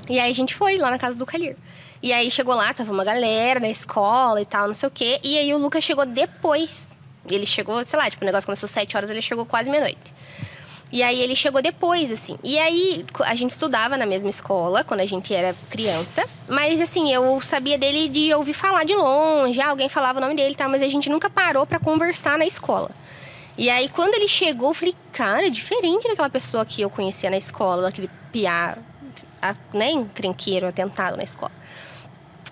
E aí a gente foi lá na casa do Calir. E aí chegou lá, tava uma galera da escola e tal, não sei o quê. E aí o Lucas chegou depois. Ele chegou, sei lá, tipo, o negócio começou às 7 horas, ele chegou quase meia-noite. E aí ele chegou depois, assim. E aí a gente estudava na mesma escola, quando a gente era criança. Mas, assim, eu sabia dele de ouvir falar de longe. Alguém falava o nome dele e tal, mas a gente nunca parou pra conversar na escola. E aí, quando ele chegou, eu falei, cara, é diferente daquela pessoa que eu conhecia na escola, daquele piá, né, encrenqueiro, atentado na escola.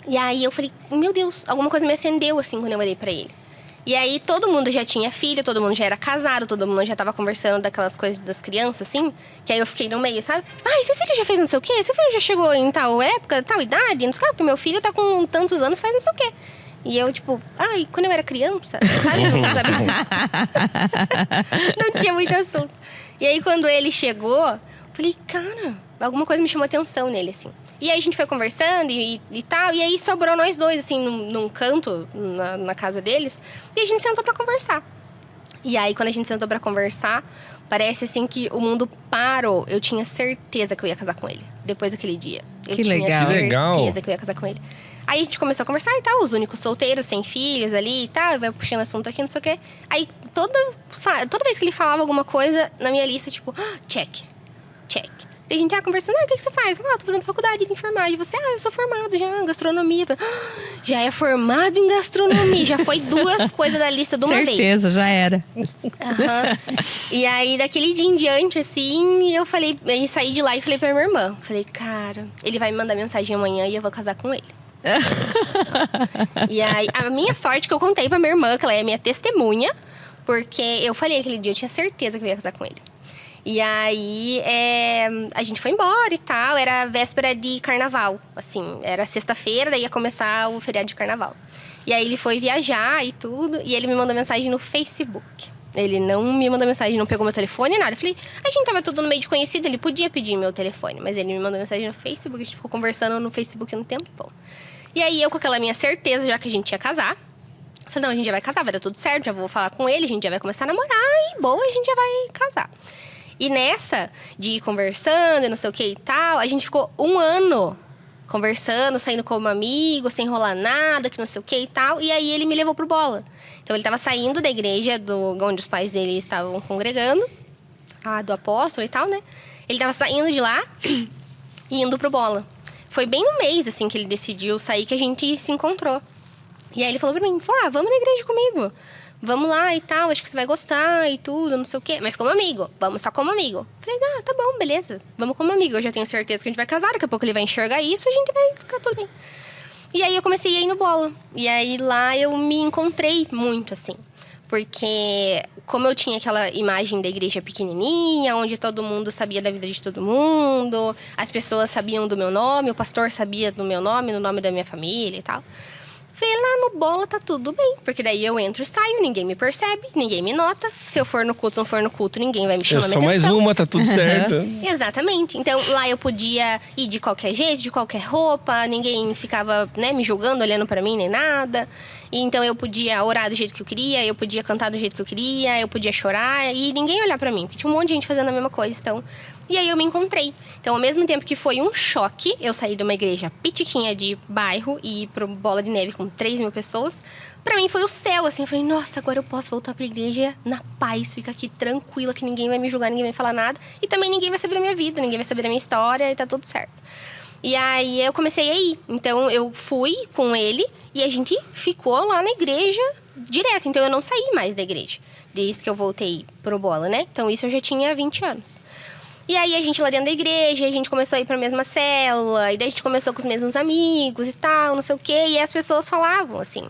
E aí eu falei, meu Deus, alguma coisa me acendeu, assim, quando eu olhei pra ele. E aí todo mundo já tinha filho, todo mundo já era casado, todo mundo já tava conversando daquelas coisas das crianças, assim. Que aí eu fiquei no meio, sabe? Seu filho já fez não sei o quê? Seu filho já chegou em tal época, tal idade? Não sei o quê, porque meu filho tá com tantos anos, faz não sei o quê. E eu, tipo, quando eu era criança, sabe? Não sabia. Não tinha muito assunto. E aí quando ele chegou, falei, cara, alguma coisa me chamou atenção nele, assim. E aí a gente foi conversando e tal. E aí sobrou nós dois, assim, num canto, na casa deles. E a gente sentou pra conversar. E aí, quando a gente sentou pra conversar, parece, assim, que o mundo parou. Eu tinha certeza que eu ia casar com ele. Depois daquele dia. Eu Que tinha legal. certeza que eu ia casar com ele. Aí a gente começou a conversar e tal. Os únicos solteiros, sem filhos ali e tal. Vai puxando assunto aqui, não sei o quê. Aí, toda vez que ele falava alguma coisa na minha lista, tipo, check. E a gente tava conversando, o que você faz? Tô fazendo faculdade de enfermagem. Você, eu sou formado já em gastronomia. Já é formado em gastronomia. Já foi 2 coisas da lista de uma vez. Certeza, já era. E aí, daquele dia em diante, assim, eu saí de lá e falei pra minha irmã. Falei, cara, ele vai me mandar mensagem amanhã e eu vou casar com ele. E aí, a minha sorte que eu contei pra minha irmã, que ela é minha testemunha. Porque eu falei aquele dia, eu tinha certeza que eu ia casar com ele. E aí, a gente foi embora e tal. Era véspera de carnaval, assim. Era sexta-feira, daí ia começar o feriado de carnaval. E aí, ele foi viajar e tudo. E ele me mandou mensagem no Facebook. Ele não me mandou mensagem, não pegou meu telefone, nada. Eu falei, a gente tava tudo no meio de conhecido. Ele podia pedir meu telefone. Mas ele me mandou mensagem no Facebook. A gente ficou conversando no Facebook um tempão. E aí, eu com aquela minha certeza, já que a gente ia casar. Falei, não, a gente já vai casar, vai dar tudo certo. Já vou falar com ele, a gente já vai começar a namorar. E boa, a gente já vai casar. E nessa de ir conversando e não sei o que e tal, a gente ficou 1 ano conversando, saindo como amigo, sem enrolar nada, que não sei o que e tal. E aí ele me levou pro bola. Então ele tava saindo da igreja onde os pais dele estavam congregando, do apóstolo e tal, né? Ele tava saindo de lá e indo pro bola. Foi bem no mês, assim, que ele decidiu sair, que a gente se encontrou. E aí ele falou pra mim, vamos na igreja comigo. Vamos lá e tal, acho que você vai gostar e tudo, não sei o quê. Mas como amigo, vamos só como amigo. Falei, tá bom, beleza. Vamos como amigo, eu já tenho certeza que a gente vai casar. Daqui a pouco ele vai enxergar isso, a gente vai ficar tudo bem. E aí eu comecei a ir no bola. E aí lá eu me encontrei muito, assim. Porque como eu tinha aquela imagem da igreja pequenininha, onde todo mundo sabia da vida de todo mundo. As pessoas sabiam do meu nome, o pastor sabia do meu nome, no nome da minha família e tal. Falei, lá no bola tá tudo bem. Porque daí eu entro e saio, ninguém me percebe, ninguém me nota. Se eu for no culto, não for no culto, ninguém vai me chamar minha atenção. Eu sou mais uma, tá tudo certo. Exatamente. Então, lá eu podia ir de qualquer jeito, de qualquer roupa. Ninguém ficava, né, me julgando, olhando pra mim, nem nada. E então, eu podia orar do jeito que eu queria. Eu podia cantar do jeito que eu queria. Eu podia chorar. E ninguém olhar pra mim. Porque tinha um monte de gente fazendo a mesma coisa, então... E aí eu me encontrei. Então, ao mesmo tempo que foi um choque, eu saí de uma igreja pitiquinha de bairro e ir pro Bola de Neve com 3.000 pessoas. Pra mim foi o céu, assim. Eu falei, nossa, agora eu posso voltar pra igreja na paz. Ficar aqui tranquila, que ninguém vai me julgar, ninguém vai falar nada. E também ninguém vai saber da minha vida, ninguém vai saber da minha história e tá tudo certo. E aí eu comecei a ir. Então, eu fui com ele e a gente ficou lá na igreja direto. Então, eu não saí mais da igreja, desde que eu voltei pro Bola, né? Então, isso eu já tinha 20 anos. E aí, a gente lá dentro da igreja, a gente começou a ir pra mesma célula. E daí, a gente começou com os mesmos amigos e tal, não sei o quê. E as pessoas falavam assim,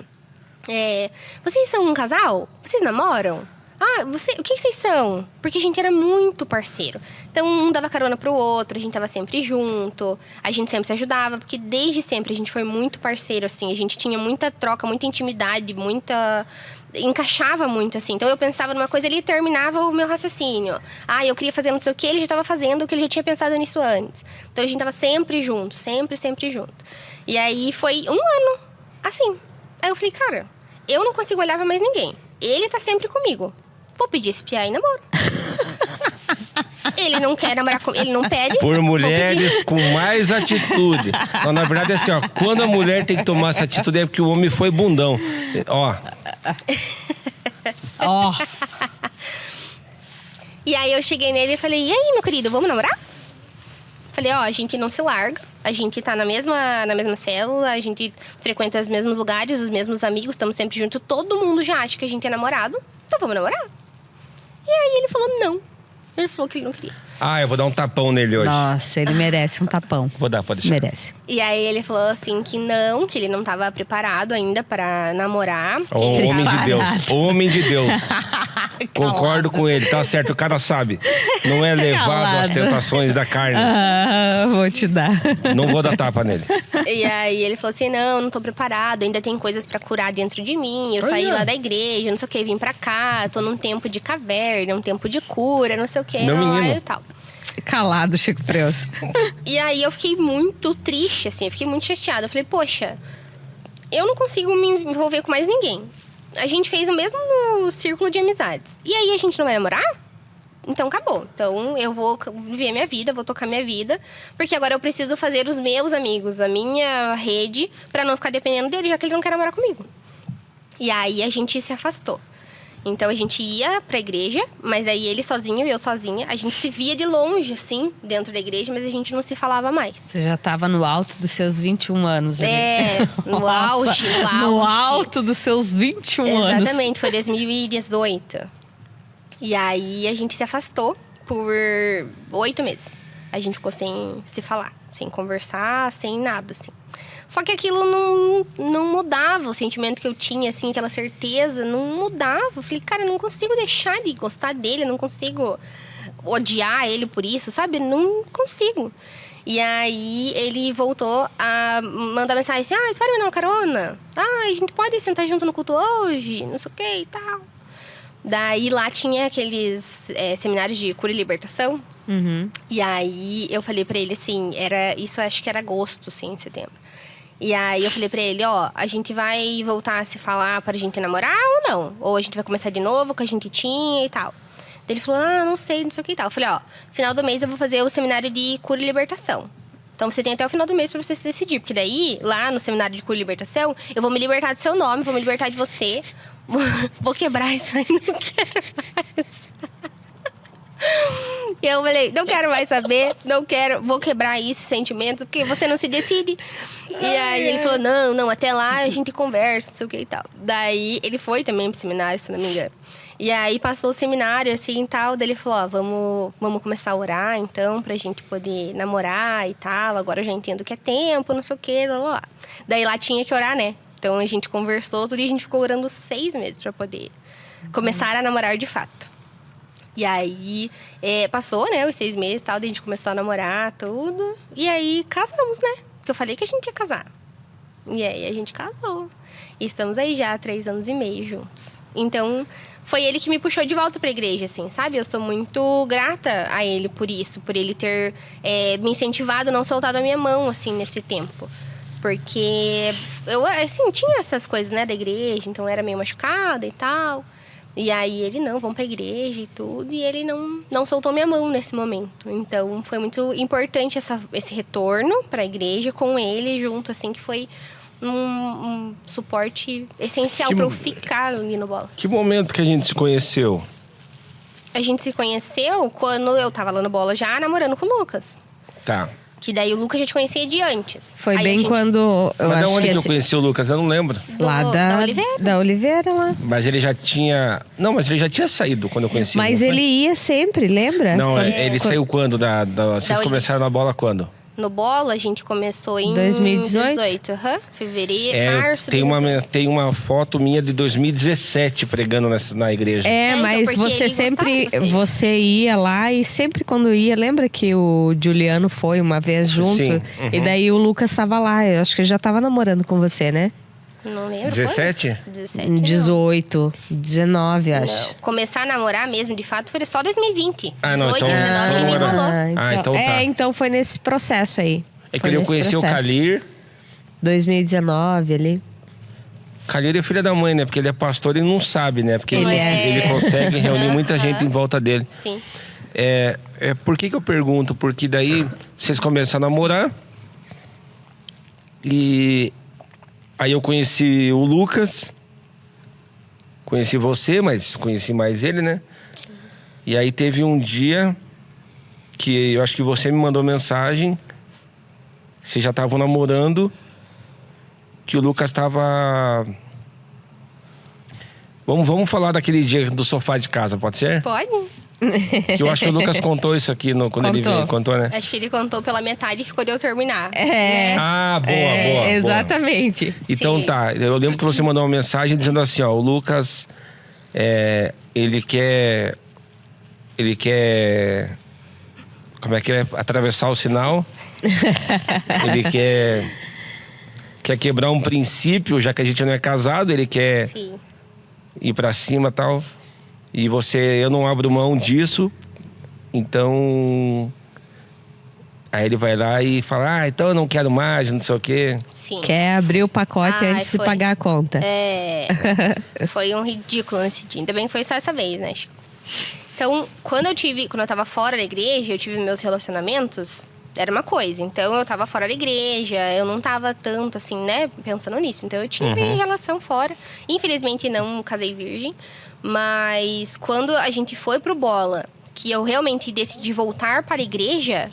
vocês são um casal? Vocês namoram? o que vocês são? Porque a gente era muito parceiro. Então, um dava carona pro outro, a gente tava sempre junto, a gente sempre se ajudava, porque desde sempre a gente foi muito parceiro, assim. A gente tinha muita troca, muita intimidade, encaixava muito, assim. Então, eu pensava numa coisa, ele terminava o meu raciocínio. Eu queria fazer não sei o que, ele já tava fazendo o que ele já tinha pensado nisso antes. Então, a gente tava sempre junto, sempre junto. E aí, foi um ano, assim. Aí eu falei, cara, eu não consigo olhar pra mais ninguém. Ele tá sempre comigo. Vou pedir esse piá em namoro. Ele não quer namorar comigo, ele não pede. Por mulheres com mais atitude. Não, na verdade é assim, ó. Quando a mulher tem que tomar essa atitude é porque o homem foi bundão. Ó. E aí eu cheguei nele e falei, e aí, meu querido, vamos namorar? Falei, a gente não se larga, a gente tá na mesma célula, a gente frequenta os mesmos lugares, os mesmos amigos, estamos sempre juntos, todo mundo já acha que a gente é namorado, então vamos namorar. E aí ele falou não. Ele falou que ele não queria. Eu vou dar um tapão nele hoje. Nossa, ele merece um tapão. Vou dar, pode deixar. Merece. E aí ele falou assim que ele não tava preparado ainda pra namorar. Homem de Deus, homem de Deus. Concordo com ele, tá certo, o cara sabe. Não é levado às tentações da carne. Vou te dar. Não vou dar tapa nele. E aí ele falou assim, não tô preparado, ainda tem coisas pra curar dentro de mim. Eu saí lá da igreja, não sei o que, vim pra cá, tô num tempo de caverna, um tempo de cura, não sei o que. Meu menino. E tal. Calado, Chico Preus. E aí eu fiquei muito triste, assim, eu fiquei muito chateada. Eu falei, poxa, eu não consigo me envolver com mais ninguém. A gente fez o mesmo círculo de amizades. E aí a gente não vai namorar? Então acabou. Então eu vou viver minha vida, vou tocar minha vida. Porque agora eu preciso fazer os meus amigos, a minha rede, pra não ficar dependendo dele, já que ele não quer namorar comigo. E aí a gente se afastou. Então a gente ia pra igreja, mas aí ele sozinho e eu sozinha. A gente se via de longe, assim, dentro da igreja, mas a gente não se falava mais. Você já tava no alto dos seus 21 anos. No auge. No alto dos seus 21 anos. Exatamente, foi 2018. E aí a gente se afastou por 8 meses. A gente ficou sem se falar, sem conversar, sem nada, assim. Só que aquilo não mudava, o sentimento que eu tinha, assim, aquela certeza, não mudava. Eu falei, cara, eu não consigo deixar de gostar dele, eu não consigo odiar ele por isso, sabe? Não consigo. E aí ele voltou a mandar mensagem assim, você vai me dar uma carona? A gente pode sentar junto no culto hoje, não sei o que e tal. Daí lá tinha aqueles seminários de cura e libertação. Uhum. E aí eu falei pra ele assim, isso acho que era agosto, sim, em setembro. E aí eu falei pra ele, a gente vai voltar a se falar pra gente namorar ou não? Ou a gente vai começar de novo com a gente tinha e tal. Daí ele falou, não sei, não sei o que e tal. Eu falei, final do mês eu vou fazer o seminário de cura e libertação. Então você tem até o final do mês pra você se decidir. Porque daí, lá no seminário de cura e libertação, eu vou me libertar do seu nome, vou me libertar de você. Vou quebrar isso aí, não quero mais. E eu falei, não quero mais saber, vou quebrar esse sentimento, porque você não se decide. E aí ele falou, não, até lá a gente conversa, não sei o que e tal. Daí ele foi também pro seminário, se não me engano. E aí passou o seminário, assim, e tal. Daí ele falou, vamos começar a orar, então, pra gente poder namorar e tal. Agora eu já entendo que é tempo, não sei o que, lá. Daí lá tinha que orar, né? Então a gente conversou tudo e a gente ficou orando 6 meses pra poder começar a namorar de fato. E aí, passou, né, os 6 meses e tal, daí a gente começou a namorar, tudo. E aí, casamos, né? Porque eu falei que a gente ia casar. E aí, a gente casou. E estamos aí já há 3 anos e meio juntos. Então, foi ele que me puxou de volta pra igreja, assim, sabe? Eu sou muito grata a ele por isso. Por ele ter me incentivado, não soltado a minha mão, assim, nesse tempo. Porque eu, assim, tinha essas coisas, né, da igreja. Então, eu era meio machucada e tal. E aí ele, vamos pra igreja e tudo. E ele não soltou minha mão nesse momento. Então, foi muito importante esse retorno pra igreja com ele junto, assim, que foi um suporte essencial pra eu ficar ali no Bola. Que momento que a gente se conheceu? A gente se conheceu quando eu tava lá no Bola já, namorando com o Lucas. Tá. Que daí o Lucas já te conhecia de antes. Foi aí bem quando... Mas de onde que eu conheci o Lucas? Eu não lembro. Lá da Oliveira. Da Oliveira, lá. Mas ele já tinha... Não, mas ele já tinha saído quando eu conheci Mas ele. ele ia sempre, lembra? Não, ele saiu quando? Vocês Da começaram na bola quando? no Bola, a gente começou em 2018? Fevereiro, março. Tem uma foto minha de 2017 pregando na igreja. então, Mas porque você ele sempre... gostava de você. Você ia lá e sempre quando ia... Lembra que o Juliano foi uma vez junto? Sim, E daí o Lucas estava lá. Eu acho que ele já estava namorando com você, né? Não lembro. 17? Quando? 17. não. 18, 19, acho. Não. Começar a namorar mesmo, de fato, foi só 2020. Ah, não, 18, então- 19, então ele me era- enrolou. então tá. então foi nesse processo aí. É que Foi eu nesse conheci o processo. Calir. 2019 ali. Calir é filho da mãe, né? Porque ele é pastor e não sabe, né? Porque Ele é. ele consegue reunir muita gente em volta dele. Sim. Por que eu pergunto? Porque daí vocês começam a namorar. E aí eu conheci o Lucas. Conheci você, mas conheci mais ele, né? E aí teve um dia que eu acho que você me mandou mensagem. Vocês já estavam namorando. Que o Lucas estava... Vamos falar daquele dia do sofá de casa, pode ser? Pode? Que eu acho que o Lucas contou isso aqui quando ele Contou. veio. Contou, né? Acho que ele contou pela metade e ficou de eu terminar. É. Ah, boa. Exatamente. Então Sim. tá, eu lembro que você mandou uma mensagem dizendo assim, ó, o Lucas, ele quer, como é que é, atravessar o sinal, ele quer quebrar um princípio, já que a gente não é casado, ele quer Sim. ir pra cima e tal, e eu não abro mão disso, então... Aí ele vai lá e fala, então eu não quero mais, não sei o quê. Sim. Quer abrir o pacote Ai, antes de foi. pagar a conta. Foi um ridículo nesse dia. Ainda bem que foi só essa vez, né, Chico? Então, quando eu tava fora da igreja, eu tive meus relacionamentos, era uma coisa. Então, eu tava fora da igreja, eu não tava tanto, assim, né, pensando nisso. Então, eu tive relação fora. Infelizmente, não casei virgem. Mas, quando a gente foi pro Bola, que eu realmente decidi voltar para a igreja...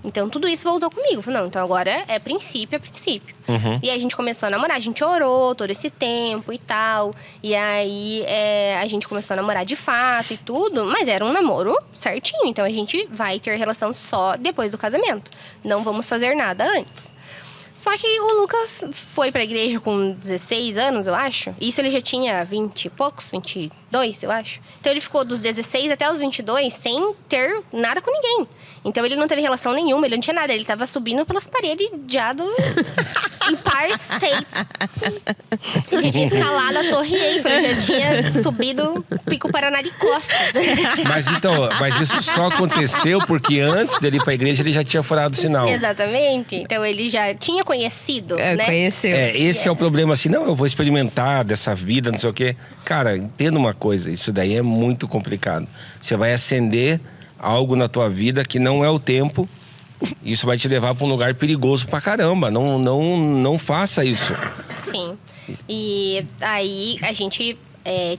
Então, tudo isso voltou comigo. Falei, não, então agora é princípio. E aí, a gente começou a namorar. A gente orou todo esse tempo e tal. E aí, a gente começou a namorar de fato e tudo. Mas era um namoro certinho. Então, a gente vai ter relação só depois do casamento. Não vamos fazer nada antes. Só que o Lucas foi pra igreja com 16 anos, eu acho. Isso ele já tinha 20 e poucos, 22, eu acho. Então, ele ficou dos 16 até os 22 sem ter nada com ninguém. Então, ele não teve relação nenhuma, ele não tinha nada. Ele tava subindo pelas paredes já do Empire State. Ele já tinha escalado a Torre Eiffel, ele já tinha subido o Pico Paraná de costas. Mas isso só aconteceu porque antes dele ir pra igreja, ele já tinha furado o sinal. Exatamente. Então, ele já tinha conhecido, né? Conheceu. Esse é o problema, assim, não, eu vou experimentar dessa vida, não sei o quê. Cara, entenda uma coisa, isso daí é muito complicado. Você vai acender algo na tua vida que não é o tempo, isso vai te levar para um lugar perigoso pra caramba. Não faça isso. Sim. E aí, a gente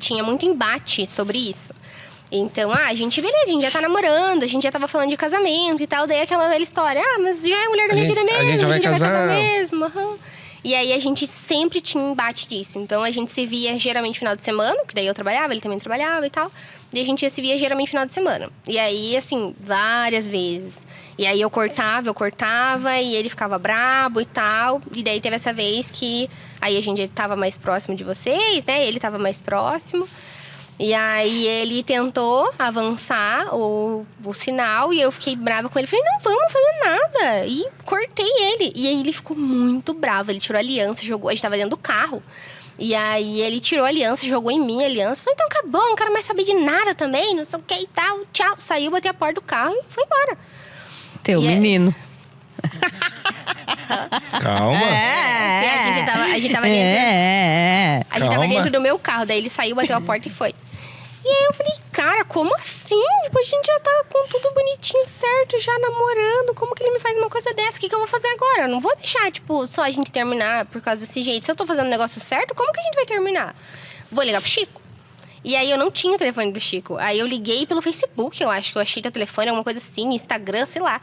tinha muito embate sobre isso. Então, a gente já tá namorando, a gente já tava falando de casamento e tal. Daí aquela velha história, mas já é a mulher da minha vida mesmo, a gente já vai casar mesmo. E aí, a gente sempre tinha um embate disso. Então, a gente se via geralmente no final de semana, que daí eu trabalhava, ele também trabalhava e tal. E a gente se via geralmente no final de semana. E aí, assim, várias vezes. E aí, eu cortava, e ele ficava brabo e tal. E daí, teve essa vez que... Aí, a gente tava mais próximo de vocês, né? Ele tava mais próximo. E aí, ele tentou avançar o sinal. E eu fiquei brava com ele. Falei, não vamos fazer nada. E cortei ele. E aí, ele ficou muito bravo. Ele tirou a aliança, jogou... A gente tava dentro do carro. E aí, ele tirou a aliança, jogou em mim a aliança. Falei, então acabou, não quero mais saber de nada também, não sei o que e tal. Tchau. Saiu, bateu a porta do carro e foi embora. Teu E menino. Calma. E a gente tava dentro... A gente tava Calma. dentro do meu carro, daí ele saiu, bateu a porta e foi. E aí eu falei, cara, como assim? Tipo, a gente já tá com tudo bonitinho, certo, já namorando. Como que ele me faz uma coisa dessa? O que eu vou fazer agora? Eu não vou deixar, tipo, só a gente terminar por causa desse jeito. Se eu tô fazendo o negócio certo, como que a gente vai terminar? Vou ligar pro Chico. E aí eu não tinha o telefone do Chico. Aí eu liguei pelo Facebook, eu acho que eu achei teu telefone, alguma coisa assim, Instagram, sei lá.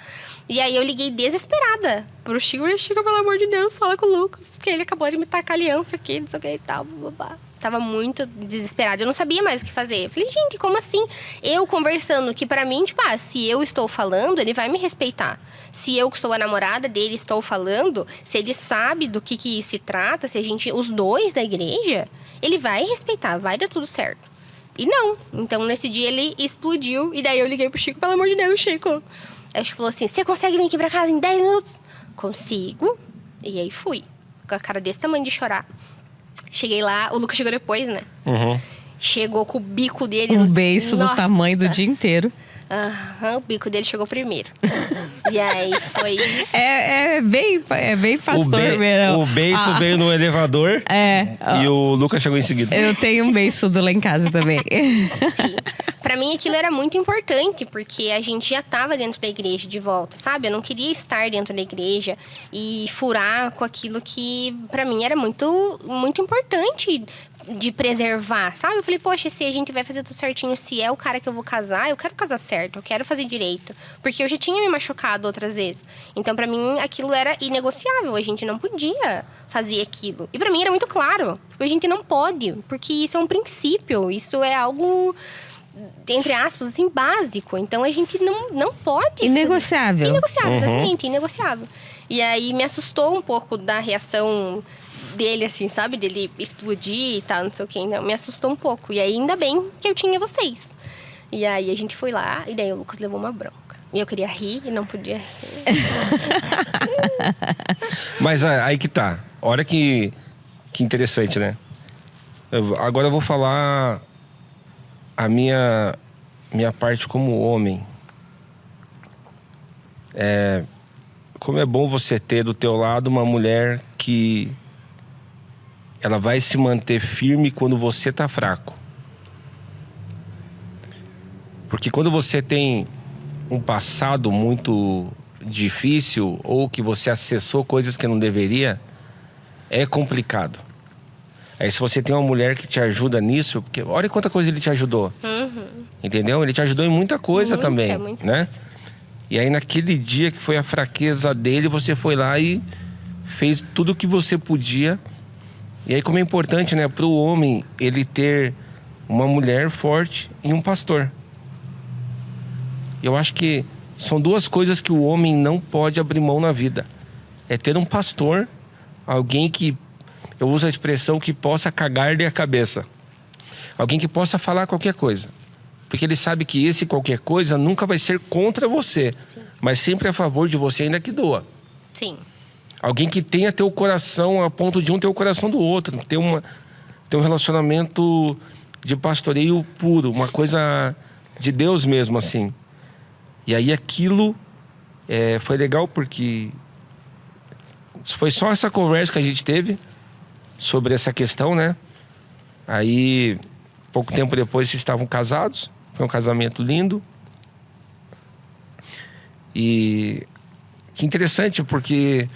E aí eu liguei desesperada pro Chico. E Chico, pelo amor de Deus, fala com o Lucas. Porque ele acabou de me tacar aliança aqui, não sei o que e tal, babá. tava muito desesperada. Eu não sabia mais o que fazer. Eu falei, gente, como assim? Eu conversando, que pra mim, tipo, se eu estou falando, ele vai me respeitar. Se eu, que sou a namorada dele, estou falando, se ele sabe do que se trata, se a gente, os dois da igreja, ele vai respeitar, vai dar tudo certo. E não. Então, nesse dia, ele explodiu. E daí, eu liguei pro Chico, pelo amor de Deus, Chico. Aí o Chico falou assim, você consegue vir aqui pra casa em 10 minutos? Consigo. E aí, fui. Com a cara desse tamanho de chorar. Cheguei lá, o Lucas chegou depois, né? Uhum. Chegou com o bico dele. Um beiço do tamanho do dia inteiro. Aham, o bico dele chegou primeiro. E aí foi. É bem pastor mesmo. O beiço veio no elevador. E o Lucas chegou em seguida. Eu tenho um beiçudo lá em casa também. Sim. Pra mim aquilo era muito importante, porque a gente já tava dentro da igreja de volta, sabe? Eu não queria estar dentro da igreja e furar com aquilo que pra mim era muito, muito importante de preservar, sabe? Eu falei, poxa, se a gente vai fazer tudo certinho, se é o cara que eu vou casar, eu quero casar certo, eu quero fazer direito. Porque eu já tinha me machucado outras vezes. Então, pra mim, aquilo era inegociável. A gente não podia fazer aquilo. E pra mim era muito claro. A gente não pode, porque isso é um princípio. Isso é algo, entre aspas, assim, básico. Então, a gente não pode... Inegociável. Inegociável, exatamente, inegociável. E aí, me assustou um pouco da reação dele, assim, sabe? Dele explodir e tal, não sei o quê. Não, me assustou um pouco. E aí, ainda bem que eu tinha vocês. E aí, a gente foi lá, e daí o Lucas levou uma bronca. E eu queria rir e não podia rir. Mas aí que tá. Olha que interessante, né? Agora eu vou falar a minha parte como homem. Como é bom você ter do teu lado uma mulher que ela vai se manter firme quando você tá fraco. Porque quando você tem um passado muito difícil ou que você acessou coisas que não deveria, é complicado. Aí se você tem uma mulher que te ajuda nisso, porque olha quanta coisa ele te ajudou. Entendeu? Ele te ajudou em muita coisa também, né? E aí naquele dia que foi a fraqueza dele, você foi lá e fez tudo o que você podia. E aí como é importante, né, para o homem ele ter uma mulher forte e um pastor. Eu acho que são duas coisas que o homem não pode abrir mão na vida. É ter um pastor, alguém que, eu uso a expressão, que possa cagar-lhe a cabeça. Alguém que possa falar qualquer coisa. Porque ele sabe que esse qualquer coisa nunca vai ser contra você. Sim. Mas sempre a favor de você, ainda que doa. Sim. Alguém que tenha teu coração a ponto de um ter o coração do outro. Ter um relacionamento de pastoreio puro. Uma coisa de Deus mesmo, assim. E aí aquilo foi legal porque foi só essa conversa que a gente teve sobre essa questão, né? Aí, pouco tempo depois, vocês estavam casados. Foi um casamento lindo. E que interessante, porque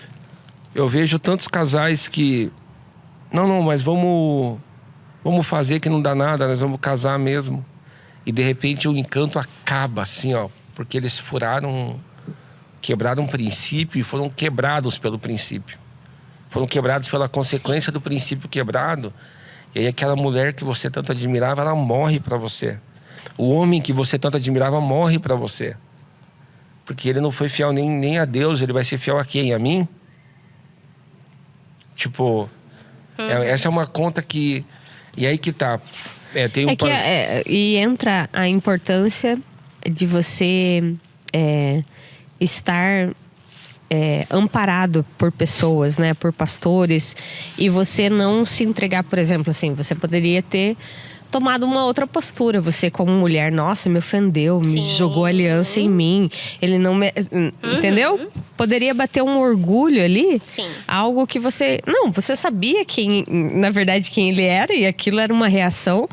eu vejo tantos casais que... Não, mas vamos fazer que não dá nada, nós vamos casar mesmo. E de repente o encanto acaba assim, ó. Porque eles quebraram um princípio e foram quebrados pelo princípio. Foram quebrados pela consequência do princípio quebrado. E aí aquela mulher que você tanto admirava, ela morre para você. O homem que você tanto admirava morre para você. Porque ele não foi fiel nem a Deus, ele vai ser fiel a quem? A mim? Tipo, essa é uma conta que... E aí que tá. E entra a importância de você estar amparado por pessoas, né? Por pastores. E você não se entregar, por exemplo, assim, você poderia ter tomado uma outra postura. Você como mulher, nossa, me ofendeu, me jogou aliança em mim. Ele não me... Entendeu? Poderia bater um orgulho ali. Sim. Algo que você... Não, você sabia na verdade, quem ele era. E aquilo era uma reação,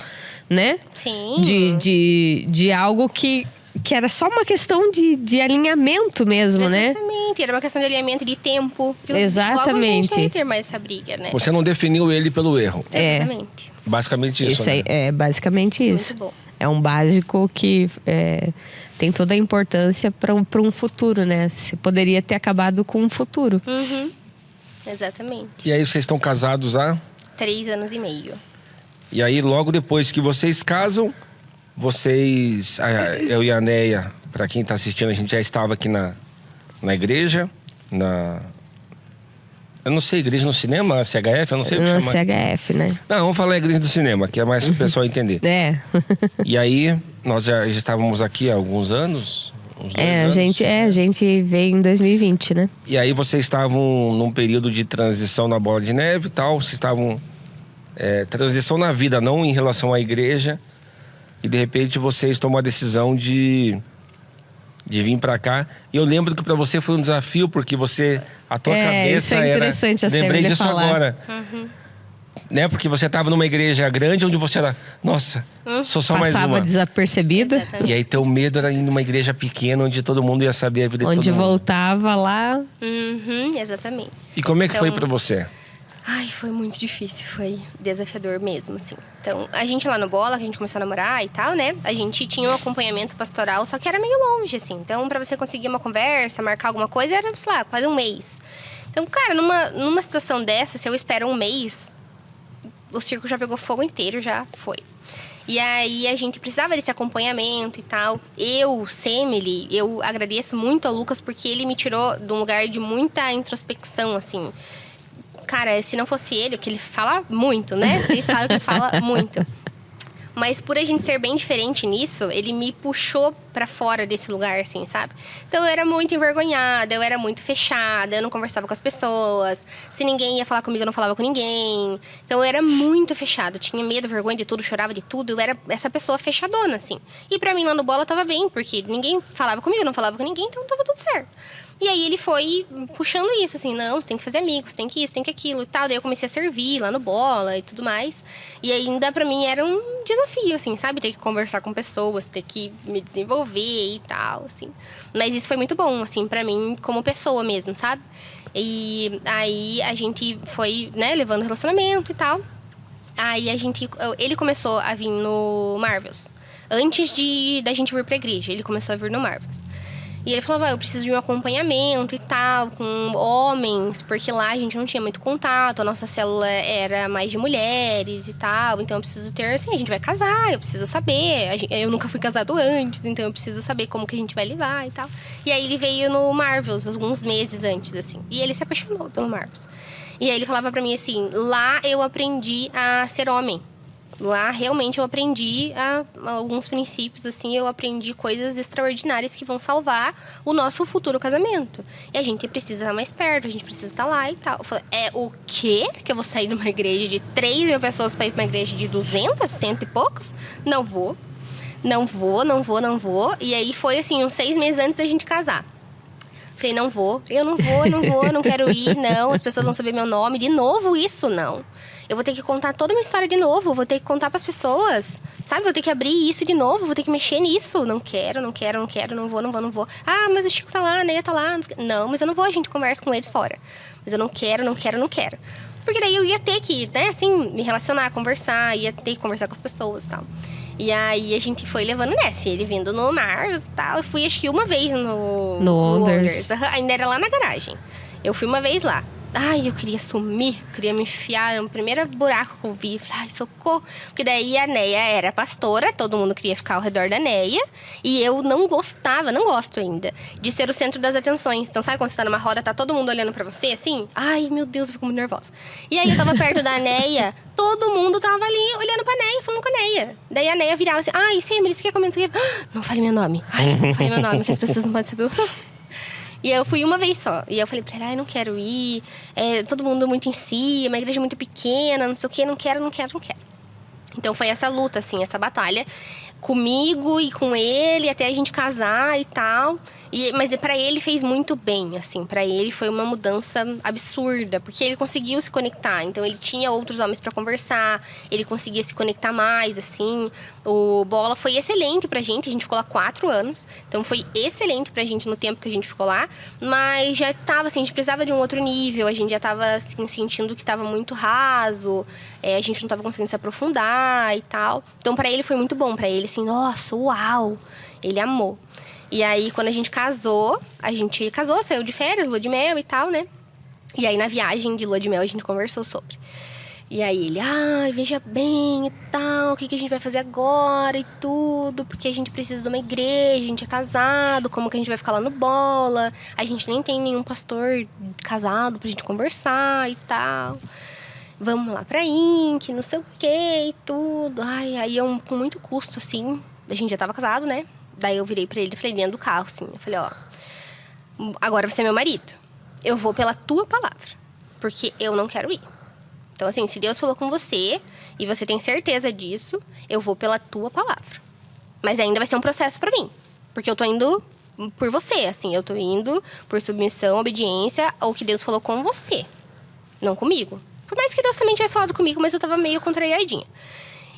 né? Sim. De algo que era só uma questão de alinhamento mesmo, né? Exatamente. Era uma questão de alinhamento de tempo. Exatamente. Logo a gente vai ter mais essa briga, né? Você não definiu ele pelo erro. Exatamente. Basicamente isso, Isso né? é basicamente isso. Muito bom. É um básico que tem toda a importância para um futuro, né? Você poderia ter acabado com um futuro. Exatamente. E aí vocês estão casados há? 3 anos e meio. E aí, logo depois que vocês casam, eu e a Neia, pra quem tá assistindo, a gente já estava aqui na igreja, eu não sei, igreja no cinema, CHF, eu não sei o que No chamar. CHF, né? Não, vamos falar igreja do cinema, que é mais pro pessoal entender. É. E aí, nós já estávamos aqui há alguns anos, uns 2 A anos. gente veio em 2020, né? E aí vocês estavam num período de transição na Bola de Neve e tal, vocês estavam... transição na vida, não em relação à igreja. E de repente vocês tomam a decisão de vir pra cá. E eu lembro que pra você foi um desafio, porque a tua cabeça isso é interessante era... a Lembrei Semele disso falar. agora. Né? Porque você tava numa igreja grande, onde você era... Nossa, sou só mais Passava uma. desapercebida. Exatamente. E aí teu medo era ir numa igreja pequena, onde todo mundo ia saber a vida de todo Onde mundo. voltava lá. Uhum, exatamente. E como é que foi Então- pra você? Ai, foi muito difícil, foi desafiador mesmo, assim. Então, a gente lá no Bola, que a gente começou a namorar e tal, né? A gente tinha um acompanhamento pastoral, só que era meio longe, assim. Então, pra você conseguir uma conversa, marcar alguma coisa, era, sei lá, quase um mês. Então, cara, numa situação dessa, se eu espero um mês, o circo já pegou fogo inteiro, já foi. E aí, a gente precisava desse acompanhamento e tal. Semele, eu agradeço muito ao Lucas, porque ele me tirou de um lugar de muita introspecção, assim. Cara, se não fosse ele, porque ele fala muito, né? Vocês sabem que ele fala muito. Mas por a gente ser bem diferente nisso, ele me puxou pra fora desse lugar, assim, sabe? Então eu era muito envergonhada, eu era muito fechada, eu não conversava com as pessoas. Se ninguém ia falar comigo, eu não falava com ninguém. Então eu era muito fechada, eu tinha medo, vergonha de tudo, chorava de tudo. Eu era essa pessoa fechadona, assim. E pra mim lá no Bola tava bem, porque ninguém falava comigo, eu não falava com ninguém, então tava tudo certo. E aí ele foi puxando isso, assim, não, você tem que fazer amigos, tem que isso, tem que aquilo e tal. Daí eu comecei a servir lá no Bola e tudo mais. E ainda pra mim era um desafio, assim, sabe? Ter que conversar com pessoas, ter que me desenvolver e tal, assim. Mas isso foi muito bom, assim, pra mim como pessoa mesmo, sabe? E aí a gente foi, né, levando relacionamento e tal. Aí ele começou a vir no Marvels. Antes da gente vir pra igreja, ele começou a vir no Marvels. E ele falou, eu preciso de um acompanhamento e tal, com homens, porque lá a gente não tinha muito contato, a nossa célula era mais de mulheres e tal, então eu preciso ter, assim, a gente vai casar, eu preciso saber, eu nunca fui casado antes, então eu preciso saber como que a gente vai levar e tal. E aí ele veio no Marvels, alguns meses antes, assim, e ele se apaixonou pelo Marvels. E aí ele falava pra mim assim, lá eu aprendi a ser homem. Lá, realmente, eu aprendi alguns princípios, assim, eu aprendi coisas extraordinárias que vão salvar o nosso futuro casamento. E a gente precisa estar mais perto, a gente precisa estar lá e tal. Eu falei, o quê? Que eu vou sair de uma igreja de 3.000 pessoas para ir para uma igreja de 200, 100 e poucos? Não vou. Não vou. E aí foi, assim, uns 6 meses antes da gente casar. Falei, eu não quero ir, não. As pessoas vão saber meu nome. De novo isso, não. Eu vou ter que contar toda uma história de novo. Vou ter que contar pras pessoas. Sabe? Vou ter que abrir isso de novo. Vou ter que mexer nisso. Não quero. Não vou. Ah, mas o Chico tá lá, a Neia tá lá. Não, mas eu não vou. A gente conversa com eles fora. Mas eu não quero. Porque daí eu ia ter que, né, assim, me relacionar, conversar. Ia ter que conversar com as pessoas e tal. E aí a gente foi levando nessa. Ele vindo no Mars e tal. Eu fui acho que uma vez no Wonders. Ainda era lá na garagem. Eu fui uma vez lá. Ai, eu queria sumir, queria me enfiar no primeiro buraco que eu vi. Falei, ai, socorro. Porque daí a Neia era pastora, todo mundo queria ficar ao redor da Neia. E eu não gosto ainda, de ser o centro das atenções. Então, sabe quando você tá numa roda, tá todo mundo olhando pra você, assim? Ai, meu Deus, eu fico muito nervosa. E aí eu tava perto da Neia, todo mundo tava ali olhando pra Neia, falando com a Neia. Daí a Neia virava assim, ai, Semele, você quer comer isso aqui? Não fale meu nome. Ai, não fale meu nome, que as pessoas não podem saber. E eu fui uma vez só. E eu falei pra ela, ai, não quero ir. Todo mundo muito em si, uma igreja muito pequena, não sei o quê, não quero. Então foi essa luta, assim, essa batalha. Comigo e com ele, até a gente casar e tal. Mas pra ele fez muito bem, assim. Pra ele foi uma mudança absurda. Porque ele conseguiu se conectar. Então ele tinha outros homens pra conversar. Ele conseguia se conectar mais, assim. O Bola foi excelente pra gente. A gente ficou lá 4 anos. Então foi excelente pra gente no tempo que a gente ficou lá. Mas já tava, assim, a gente precisava de um outro nível. A gente já tava, assim, sentindo que tava muito raso. A gente não tava conseguindo se aprofundar e tal. Então pra ele foi muito bom. Pra ele, assim, nossa, uau. Ele amou. E aí, quando a gente casou, saiu de férias, lua de mel e tal, né? E aí, na viagem de lua de mel, a gente conversou sobre. E aí ele, veja bem e tal, o que a gente vai fazer agora e tudo, porque a gente precisa de uma igreja, a gente é casado, como que a gente vai ficar lá no Bola? A gente nem tem nenhum pastor casado pra gente conversar e tal. Vamos lá pra Inc, não sei o que e tudo. Aí eu, com muito custo, assim, a gente já tava casado, né? Daí eu virei pra ele e falei dentro do carro, assim, eu falei, agora você é meu marido. Eu vou pela tua palavra, porque eu não quero ir. Então, assim, se Deus falou com você e você tem certeza disso, eu vou pela tua palavra. Mas ainda vai ser um processo pra mim. Porque eu tô indo por você, assim. Eu tô indo por submissão, obediência ao que Deus falou com você. Não comigo. Por mais que Deus também tivesse falado comigo, mas eu tava meio contrariadinha.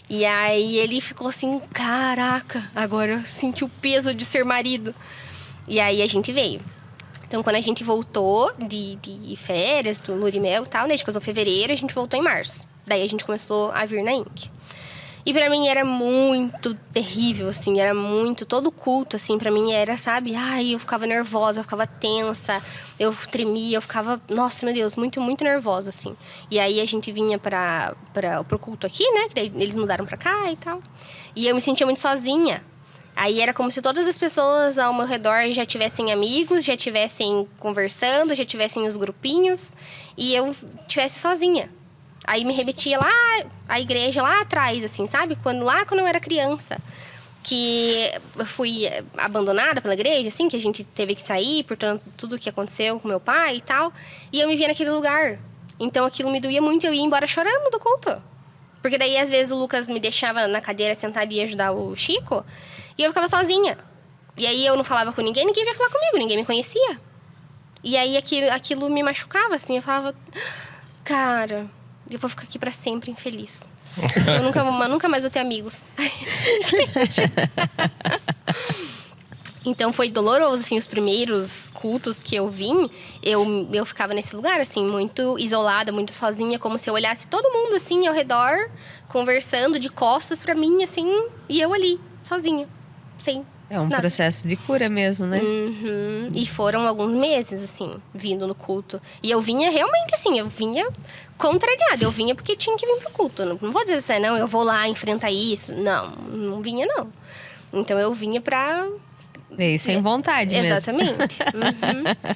E aí ele ficou assim, caraca, agora eu senti o peso de ser marido. E aí a gente veio. Então, quando a gente voltou de férias, do lua de mel e tal, né? A gente casou em fevereiro, a gente voltou em março. Daí a gente começou a vir na Inc. E pra mim era muito terrível, assim, era muito... Todo culto, assim, pra mim era, sabe? Eu ficava nervosa, eu ficava tensa, eu tremia, eu ficava... Nossa, meu Deus, muito, muito nervosa, assim. E aí a gente vinha pro culto aqui, né? Que daí eles mudaram pra cá e tal. E eu me sentia muito sozinha. Aí era como se todas as pessoas ao meu redor já tivessem amigos, já tivessem conversando, já tivessem os grupinhos. E eu estivesse sozinha. Aí me remetia lá, a igreja lá atrás, assim, sabe? Quando eu era criança. Que eu fui abandonada pela igreja, assim, que a gente teve que sair por tudo que aconteceu com meu pai e tal. E eu me via naquele lugar. Então aquilo me doía muito, eu ia embora chorando do culto. Porque daí, às vezes, o Lucas me deixava na cadeira sentada e ia ajudar o Chico. E eu ficava sozinha. E aí eu não falava com ninguém ia falar comigo, ninguém me conhecia. E aí aquilo me machucava, assim, eu falava... Cara, eu vou ficar aqui pra sempre infeliz. Eu nunca mais vou ter amigos. Então foi doloroso, assim, os primeiros cultos que eu vim, eu ficava nesse lugar, assim, muito isolada, muito sozinha, como se eu olhasse todo mundo, assim, ao redor, conversando de costas pra mim, assim, e eu ali, sozinha, sem É um nada. processo de cura mesmo, né? Uhum. E foram alguns meses, assim, vindo no culto. E eu vinha realmente, assim, eu vinha contrariada. Eu vinha porque tinha que vir pro culto. Não vou dizer assim, não, eu vou lá enfrentar isso. Não vinha, não. Então eu vinha pra... Veio sem vontade mesmo. Exatamente. Uhum.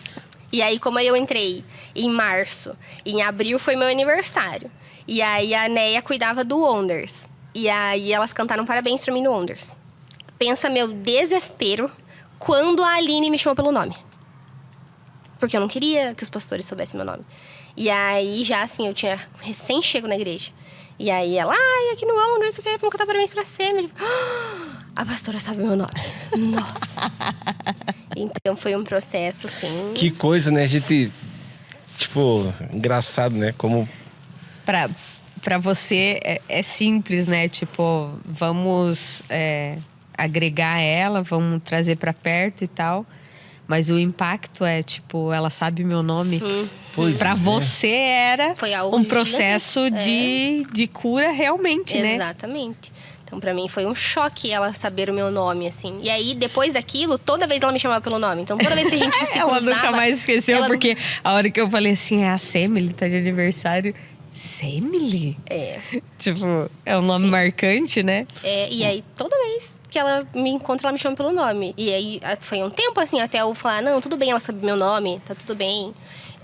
E aí, como eu entrei em março, em abril foi meu aniversário. E aí a Neia cuidava do Wonders. E aí elas cantaram parabéns pra mim no Wonders. Pensa meu desespero quando a Aline me chamou pelo nome. Porque eu não queria que os pastores soubessem meu nome. E aí, já assim, eu tinha recém-chego na igreja. E aí ela, aqui no Wonders, vamos cantar parabéns pra você. A pastora sabe meu nome. Nossa. Então foi um processo, assim... Que coisa, né? A gente... Tipo, engraçado, né? Como... Pra você é simples, né? Tipo, vamos agregar ela, vamos trazer pra perto e tal. Mas o impacto é, tipo, ela sabe meu nome. Pois pra você era foi algo um processo gigante. de cura realmente, né? Exatamente. Então, pra mim, foi um choque ela saber o meu nome, assim. E aí, depois daquilo, toda vez ela me chamava pelo nome. Então, toda vez que a gente se cruzava... Ela nunca mais esqueceu, porque a hora que eu falei assim, a Semily tá de aniversário. Semily? É. Tipo, é um nome marcante, né? E aí, toda vez que ela me encontra, ela me chama pelo nome. E aí, foi um tempo, assim, até eu falar, não, tudo bem, ela sabe meu nome, tá tudo bem.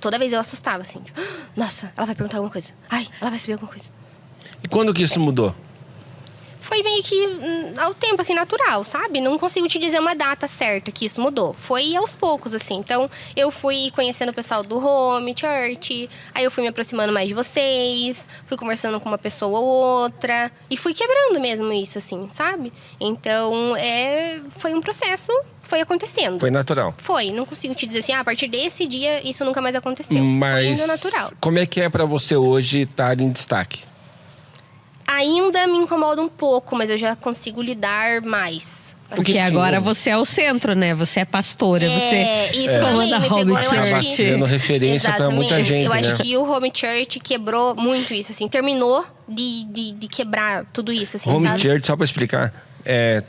Toda vez eu assustava, assim, tipo, nossa, ela vai perguntar alguma coisa. Ai, ela vai saber alguma coisa. E quando que isso mudou? Foi meio que ao tempo, assim, natural, sabe? Não consigo te dizer uma data certa que isso mudou. Foi aos poucos, assim. Então, eu fui conhecendo o pessoal do Home Church, aí eu fui me aproximando mais de vocês, fui conversando com uma pessoa ou outra, e fui quebrando mesmo isso, assim, sabe? Então, foi um processo, foi acontecendo. Foi natural. Foi, não consigo te dizer assim, a partir desse dia, isso nunca mais aconteceu. Mas foi indo natural. como é que é pra você hoje estar em destaque? Ainda me incomoda um pouco, mas eu já consigo lidar mais. Porque agora você é o centro, né? Você é pastora, você isso também me pegou, eu acho Acaba sendo referência pra muita gente, eu acho né? que o Home Church quebrou muito isso, assim. Terminou de quebrar tudo isso, assim, Home sabe? Church, só pra explicar,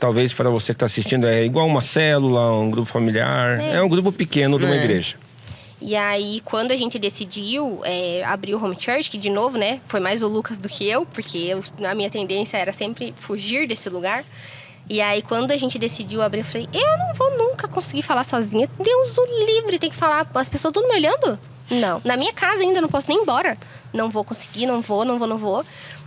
talvez para você que tá assistindo, é igual uma célula, um grupo familiar. É um grupo pequeno de uma igreja. E aí, quando a gente decidiu abrir o home church, que de novo, né, foi mais o Lucas do que eu, porque a minha tendência era sempre fugir desse lugar. E aí, quando a gente decidiu abrir, eu falei, eu não vou nunca conseguir falar sozinha. Deus o livre, tem que falar, as pessoas tudo me olhando? Não. Na minha casa ainda, não posso nem ir embora. Não vou conseguir, não vou.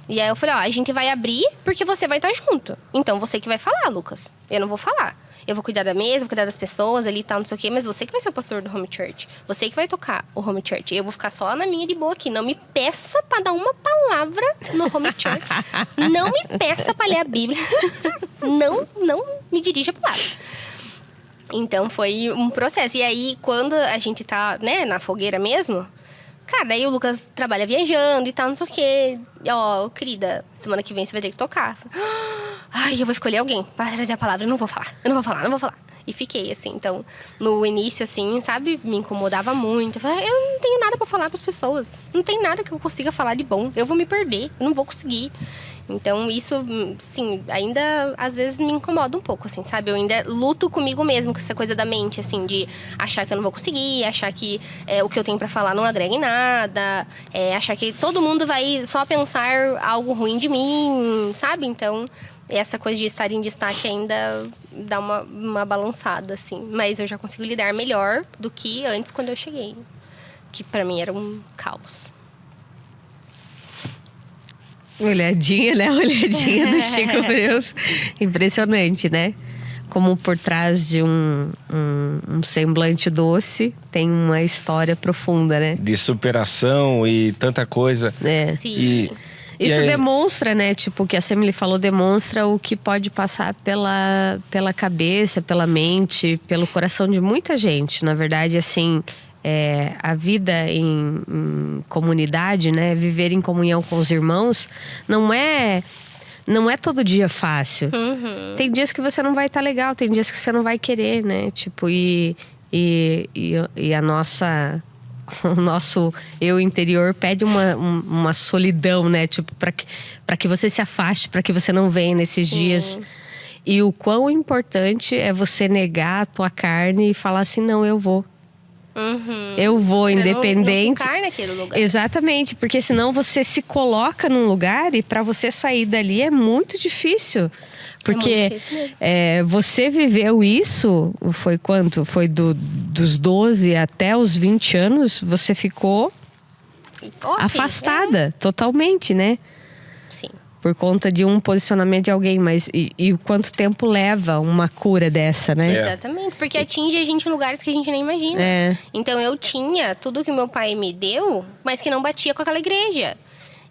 E aí eu falei, a gente vai abrir porque você vai estar junto. Então, você que vai falar, Lucas. Eu não vou falar. Eu vou cuidar da mesa, vou cuidar das pessoas ali e tal, não sei o quê. Mas você que vai ser o pastor do home church. Você que vai tocar o home church. Eu vou ficar só na minha de boa aqui. Não me peça pra dar uma palavra no home church. Não me peça pra ler a Bíblia. Não me dirija pro lado. Então, foi um processo. E aí, quando a gente tá, né, na fogueira mesmo... Cara, aí o Lucas trabalha viajando e tal, não sei o quê. Ó, querida, semana que vem você vai ter que tocar. Ai, eu vou escolher alguém para trazer a palavra. Eu não vou falar. E fiquei, assim. Então, no início, assim, sabe? Me incomodava muito. Eu falei, eu não tenho nada para falar pras pessoas. Não tem nada que eu consiga falar de bom. Eu vou me perder. Eu não vou conseguir. Então, isso, sim, ainda às vezes me incomoda um pouco, assim, sabe? Eu ainda luto comigo mesmo com essa coisa da mente, assim, de achar que eu não vou conseguir, achar que o que eu tenho pra falar não agrega em nada, achar que todo mundo vai só pensar algo ruim de mim, sabe? Então, essa coisa de estar em destaque ainda dá uma balançada, assim. Mas eu já consigo lidar melhor do que antes, quando eu cheguei. Que pra mim era um caos. Olhadinha, né? Olhadinha do Chico Breus. Impressionante, né? Como por trás de um semblante doce tem uma história profunda, né? De superação e tanta coisa. Sim. Isso demonstra, né? Tipo, o que a Semily falou demonstra o que pode passar pela cabeça, pela mente, pelo coração de muita gente. Na verdade, assim... a vida em comunidade, né? Viver em comunhão com os irmãos, não é todo dia fácil. Uhum. Tem dias que você não vai estar legal, tem dias que você não vai querer, né? Tipo, e a nossa... O nosso eu interior pede uma solidão, né? Tipo, para que você se afaste, para que você não venha nesses dias. E o quão importante é você negar a tua carne e falar assim, não, eu vou. Uhum. Eu vou, independente. Não ficar naquele lugar. Exatamente, porque senão você se coloca num lugar e para você sair dali é muito difícil. Porque muito difícil mesmo. Você viveu isso, foi quanto? Foi dos 12 até os 20 anos, você ficou afastada totalmente, né? Sim. Por conta de um posicionamento de alguém, mas e quanto tempo leva uma cura dessa, né? Exatamente, porque atinge a gente em lugares que a gente nem imagina. Então eu tinha tudo que meu pai me deu, mas que não batia com aquela igreja.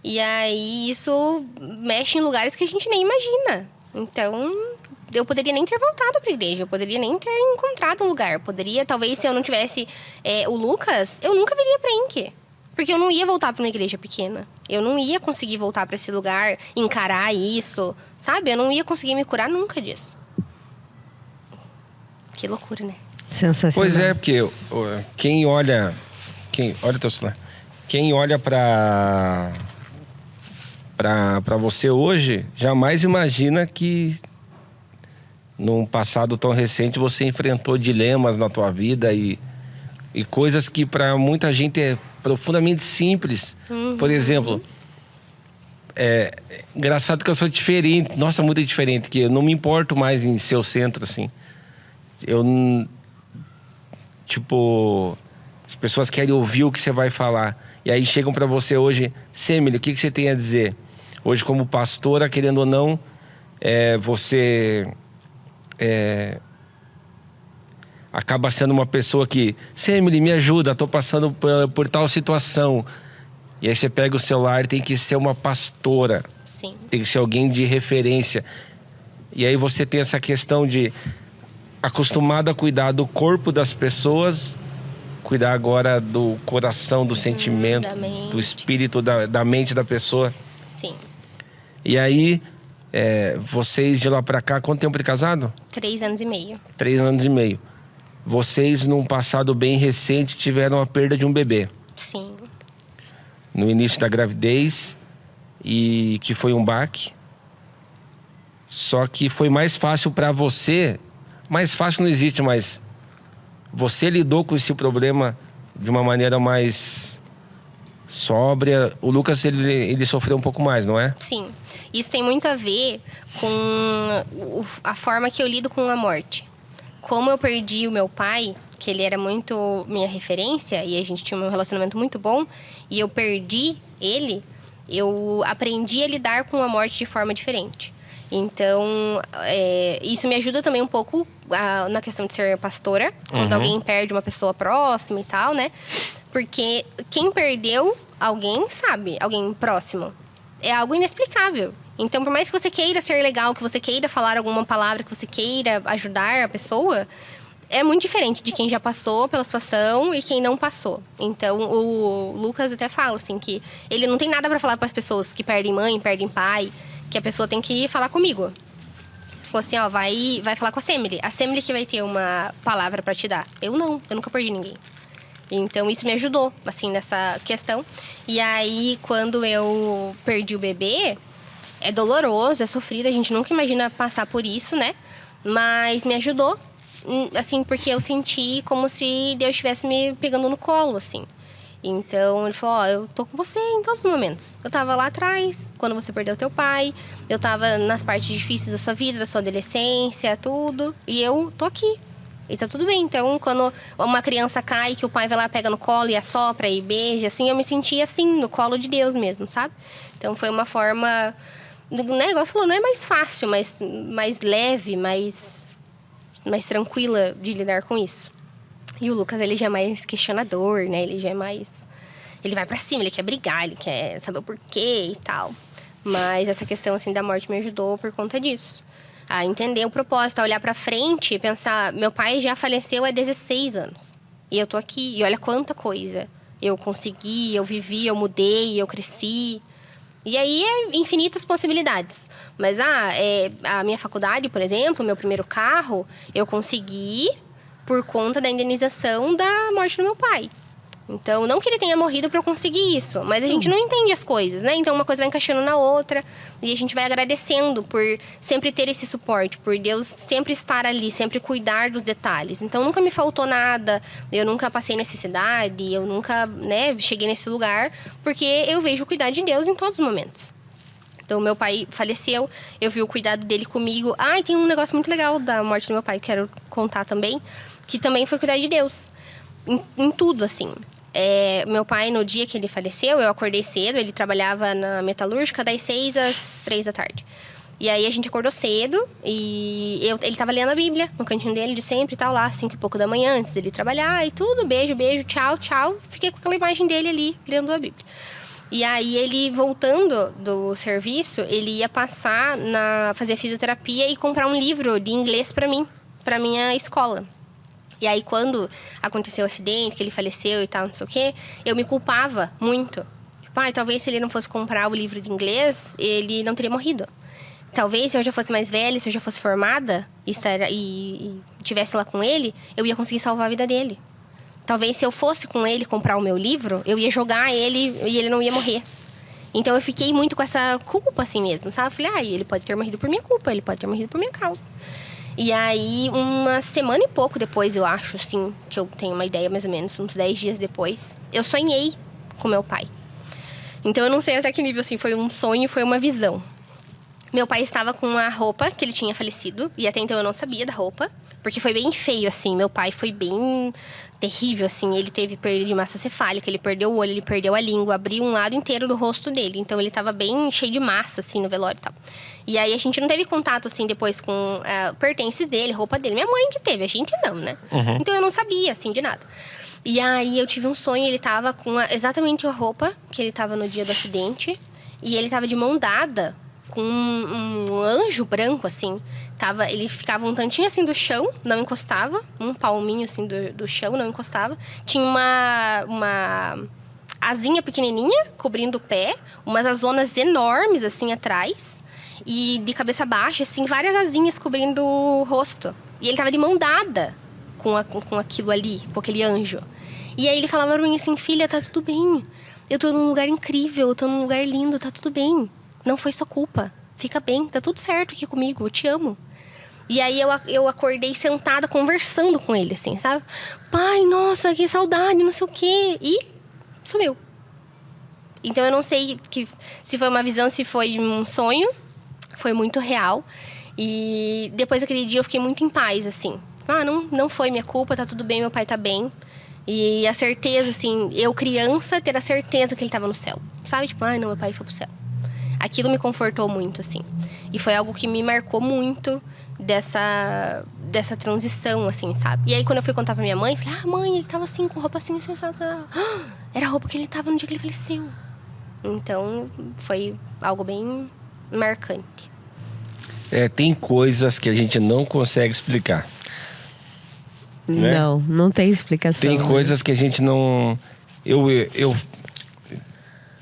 E aí isso mexe em lugares que a gente nem imagina. Então eu poderia nem ter voltado pra igreja, eu poderia nem ter encontrado um lugar. Poderia, talvez, se eu não tivesse o Lucas, eu nunca viria pra Inque. Porque eu não ia voltar para uma igreja pequena. Eu não ia conseguir voltar para esse lugar, encarar isso, sabe? Eu não ia conseguir me curar nunca disso. Que loucura, né? Sensacional. Pois é, porque quem olha teu celular. Quem olha para você hoje, jamais imagina que num passado tão recente você enfrentou dilemas na tua vida e coisas que para muita gente é profundamente simples. Uhum. Por exemplo, engraçado que eu sou diferente. Nossa, muito diferente. Que eu não me importo mais em ser o centro, assim. Tipo, as pessoas querem ouvir o que você vai falar. E aí chegam para você hoje, Semily, o que você tem a dizer? Hoje, como pastora, querendo ou não, você... acaba sendo uma pessoa que... Semily, me ajuda, estou passando por tal situação. E aí você pega o celular e tem que ser uma pastora. Sim. Tem que ser alguém de referência. E aí você tem essa questão de... acostumado a cuidar do corpo das pessoas, cuidar agora do coração, do sentimento, do espírito, da mente da pessoa. Sim. E aí, vocês de lá pra cá, quanto tempo de casado? 3 anos e meio. 3 anos e meio. Vocês, num passado bem recente, tiveram a perda de um bebê. Sim. No início da gravidez, e que foi um baque. Só que foi mais fácil pra você... Mais fácil não existe, mas... Você lidou com esse problema de uma maneira mais sóbria. O Lucas, ele sofreu um pouco mais, não é? Sim. Isso tem muito a ver com a forma que eu lido com a morte. Como eu perdi o meu pai, que ele era muito minha referência, e a gente tinha um relacionamento muito bom, e eu perdi ele, eu aprendi a lidar com a morte de forma diferente. Então, isso me ajuda também um pouco na questão de ser pastora, quando alguém perde uma pessoa próxima e tal, né? Porque quem perdeu alguém sabe, alguém próximo, é algo inexplicável. Então, por mais que você queira ser legal, que você queira falar alguma palavra, que você queira ajudar a pessoa, é muito diferente de quem já passou pela situação e quem não passou. Então, o Lucas até fala, assim, que ele não tem nada pra falar para as pessoas que perdem mãe, perdem pai, que a pessoa tem que falar comigo. Ele falou assim, ó, vai falar com a Semily. A Semily que vai ter uma palavra pra te dar. Eu não, eu nunca perdi ninguém. Então, isso me ajudou, assim, nessa questão. E aí, quando eu perdi o bebê, é doloroso, é sofrido, a gente nunca imagina passar por isso, né? Mas me ajudou, assim, porque eu senti como se Deus estivesse me pegando no colo, assim. Então, ele falou, ó, eu tô com você em todos os momentos. Eu tava lá atrás, quando você perdeu teu pai. Eu tava nas partes difíceis da sua vida, da sua adolescência, tudo. E eu tô aqui. E tá tudo bem. Então, quando uma criança cai, que o pai vai lá, pega no colo e assopra e beija, assim, eu me senti assim, no colo de Deus mesmo, sabe? Então, foi uma forma... O negócio falou, não é mais fácil, mas mais leve, mais tranquila de lidar com isso. E o Lucas, ele já é mais questionador, né? Ele já é mais... Ele vai pra cima, ele quer brigar, ele quer saber o porquê e tal. Mas essa questão, assim, da morte me ajudou por conta disso. A entender o propósito, a olhar pra frente e pensar... Meu pai já faleceu há 16 anos. E eu tô aqui, e olha quanta coisa. Eu consegui, eu vivi, eu mudei, eu cresci... E aí, infinitas possibilidades. Mas, a minha faculdade, por exemplo, meu primeiro carro, eu consegui por conta da indenização da morte do meu pai. Então, não que ele tenha morrido para eu conseguir isso, mas a gente não entende as coisas, né? Então, uma coisa vai encaixando na outra e a gente vai agradecendo por sempre ter esse suporte, por Deus sempre estar ali, sempre cuidar dos detalhes. Então, nunca me faltou nada, eu nunca passei necessidade, eu nunca, né, cheguei nesse lugar, porque eu vejo o cuidado de Deus em todos os momentos. Então, meu pai faleceu, eu vi o cuidado dele comigo. E tem um negócio muito legal da morte do meu pai, que quero contar também, que também foi cuidar de Deus. Em tudo, assim. Meu pai, no dia que ele faleceu, eu acordei cedo, ele trabalhava na metalúrgica das 6 às 3 da tarde. E aí a gente acordou cedo e ele tava lendo a Bíblia no cantinho dele de sempre e tal, lá, 5 e pouco da manhã, antes dele trabalhar e tudo. Beijo, beijo, tchau, tchau. Fiquei com aquela imagem dele ali, lendo a Bíblia. E aí ele, voltando do serviço, ele ia passar fazer fisioterapia e comprar um livro de inglês pra mim, pra minha escola. E aí, quando aconteceu o acidente, que ele faleceu e tal, não sei o quê, eu me culpava muito. Tipo, talvez se ele não fosse comprar o livro de inglês, ele não teria morrido. Talvez se eu já fosse mais velha, se eu já fosse formada e estivesse lá com ele, eu ia conseguir salvar a vida dele. Talvez se eu fosse com ele comprar o meu livro, eu ia jogar ele e ele não ia morrer. Então, eu fiquei muito com essa culpa assim mesmo, sabe? Eu falei, ele pode ter morrido por minha culpa, ele pode ter morrido por minha causa. E aí, uma semana e pouco depois, eu acho, assim, que eu tenho uma ideia mais ou menos, uns 10 dias depois, eu sonhei com meu pai. Então, eu não sei até que nível, assim, foi um sonho, foi uma visão. Meu pai estava com a roupa que ele tinha falecido, e até então eu não sabia da roupa, porque foi bem feio, assim, meu pai foi bem terrível, assim, ele teve perda de massa cefálica, ele perdeu o olho, ele perdeu a língua, abriu um lado inteiro do rosto dele, então ele estava bem cheio de massa, assim, no velório e tal. E aí, a gente não teve contato, assim, depois com pertences dele, roupa dele. Minha mãe que teve, a gente não, né? Uhum. Então, eu não sabia, assim, de nada. E aí, eu tive um sonho, ele tava com exatamente a roupa que ele tava no dia do acidente. E ele tava de mão dada com um anjo branco, assim. Ele ficava um tantinho, assim, do chão, não encostava. Um palminho, assim, do chão, não encostava. Tinha uma asinha pequenininha cobrindo o pé. Umas azonas enormes, assim, atrás. E de cabeça baixa, assim, várias asinhas cobrindo o rosto. E ele tava de mão dada com aquilo ali, com aquele anjo. E aí ele falava pra mim assim, filha, tá tudo bem. Eu tô num lugar incrível, eu tô num lugar lindo, tá tudo bem. Não foi sua culpa. Fica bem, tá tudo certo aqui comigo, eu te amo. E aí eu acordei sentada, conversando com ele, assim, sabe? Pai, nossa, que saudade, não sei o quê. E sumiu. Então eu não sei se foi uma visão, se foi um sonho. Foi muito real. E depois daquele dia eu fiquei muito em paz, assim. Não foi minha culpa, tá tudo bem, meu pai tá bem. E a certeza, assim, eu criança, ter a certeza que ele tava no céu. Sabe? Tipo, não, meu pai foi pro céu. Aquilo me confortou muito, assim. E foi algo que me marcou muito dessa transição, assim, sabe? E aí, quando eu fui contar pra minha mãe, falei, mãe, ele tava assim, com roupa assim, sensata. Era a roupa que ele tava no dia que ele faleceu. Então, foi algo bem marcante. Tem coisas que a gente não consegue explicar. Né? Não tem explicação. Tem coisas que a gente não...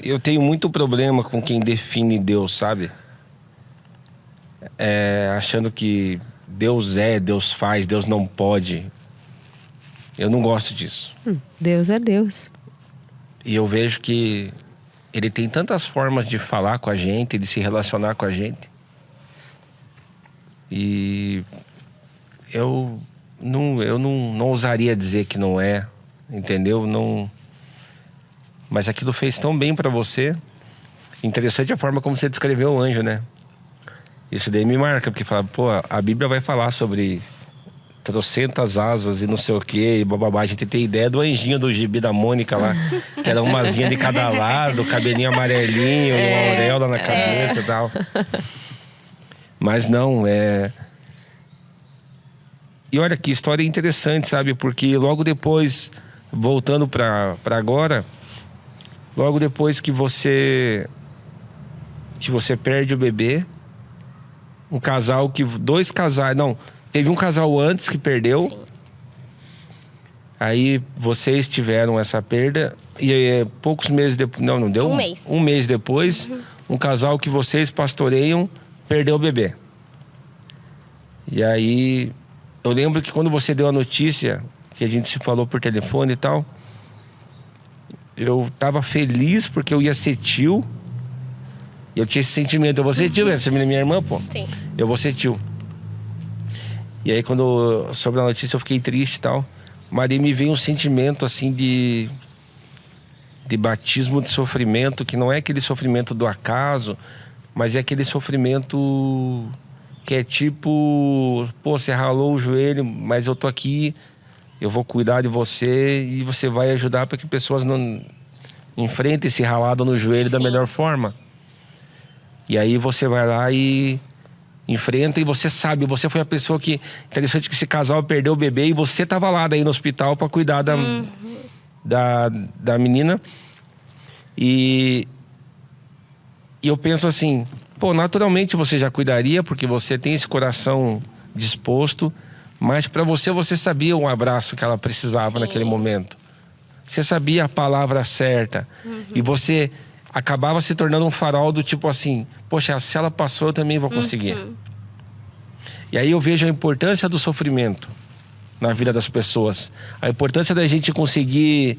Eu tenho muito problema com quem define Deus, sabe? Achando que Deus Deus faz, Deus não pode. Eu não gosto disso. Deus é Deus. E eu vejo que Ele tem tantas formas de falar com a gente, de se relacionar com a gente. E eu não ousaria dizer que não é, entendeu? Não. Mas aquilo fez tão bem pra você. Interessante a forma como você descreveu o anjo, né? Isso daí me marca, porque fala, a Bíblia vai falar sobre trocentas asas e não sei o quê, e bababá. A gente tem ideia do anjinho do gibi da Mônica lá, que era uma asinha de cada lado, cabelinho amarelinho e uma auréola na cabeça e tal. Mas não, E olha que história interessante, sabe? Porque logo depois, voltando pra agora, logo depois que você perde o bebê, dois casais, teve um casal antes que perdeu. Sim. Aí vocês tiveram essa perda e poucos meses depois, não deu? Um mês depois, um casal que vocês pastoreiam perdeu o bebê. E aí, eu lembro que quando você deu a notícia, que a gente se falou por telefone e tal, eu tava feliz porque eu ia ser tio. E eu tinha esse sentimento, eu vou ser tio, essa menina é minha irmã, pô. Sim. Eu vou ser tio. E aí, quando soube a notícia, eu fiquei triste e tal. Mas aí me veio um sentimento, assim, de batismo de sofrimento, que não é aquele sofrimento do acaso, mas é aquele sofrimento que é tipo, você ralou o joelho, mas eu tô aqui, eu vou cuidar de você e você vai ajudar para que pessoas não enfrentem esse ralado no joelho da melhor forma. E aí você vai lá e enfrenta e você sabe, você foi a pessoa que... Interessante que esse casal perdeu o bebê e você tava lá daí no hospital para cuidar da menina. E eu penso assim, naturalmente você já cuidaria porque você tem esse coração disposto, mas para você sabia um abraço que ela precisava naquele momento. Você sabia a palavra certa. E você acabava se tornando um farol do tipo assim, poxa, se ela passou, eu também vou conseguir. E aí eu vejo a importância do sofrimento na vida das pessoas. A importância da gente conseguir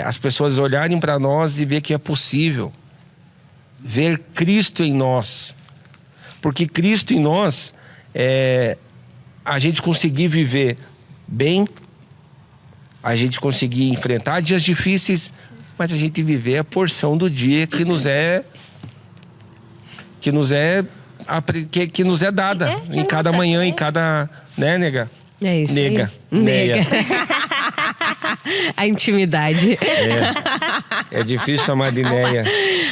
as pessoas olharem para nós e ver que é possível. Ver Cristo em nós. Porque Cristo em nós a gente conseguir viver bem, a gente conseguir enfrentar dias difíceis, mas a gente viver a porção do dia que nos é dada em cada manhã, em cada, né, nega? É isso. Nega. Aí. Nega. A intimidade. É difícil chamar de Neia.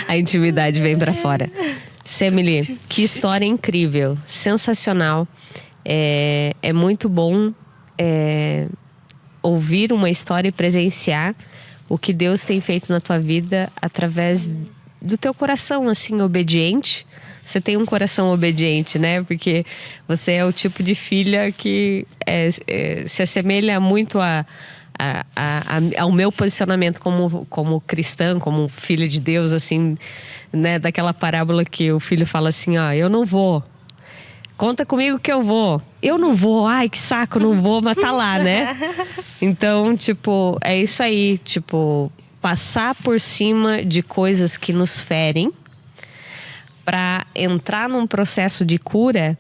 A intimidade vem pra fora. Semily, que história incrível, sensacional. É muito bom ouvir uma história e presenciar o que Deus tem feito na tua vida através do teu coração, assim, obediente. Você tem um coração obediente, né? Porque você é o tipo de filha que se assemelha muito ao meu posicionamento como cristã, como filha de Deus, assim, né? Daquela parábola que o filho fala assim, eu não vou. Conta comigo que eu vou. Eu não vou, ai que saco, não vou, mas tá lá, né? Então, tipo, é isso aí, tipo, passar por cima de coisas que nos ferem para entrar num processo de cura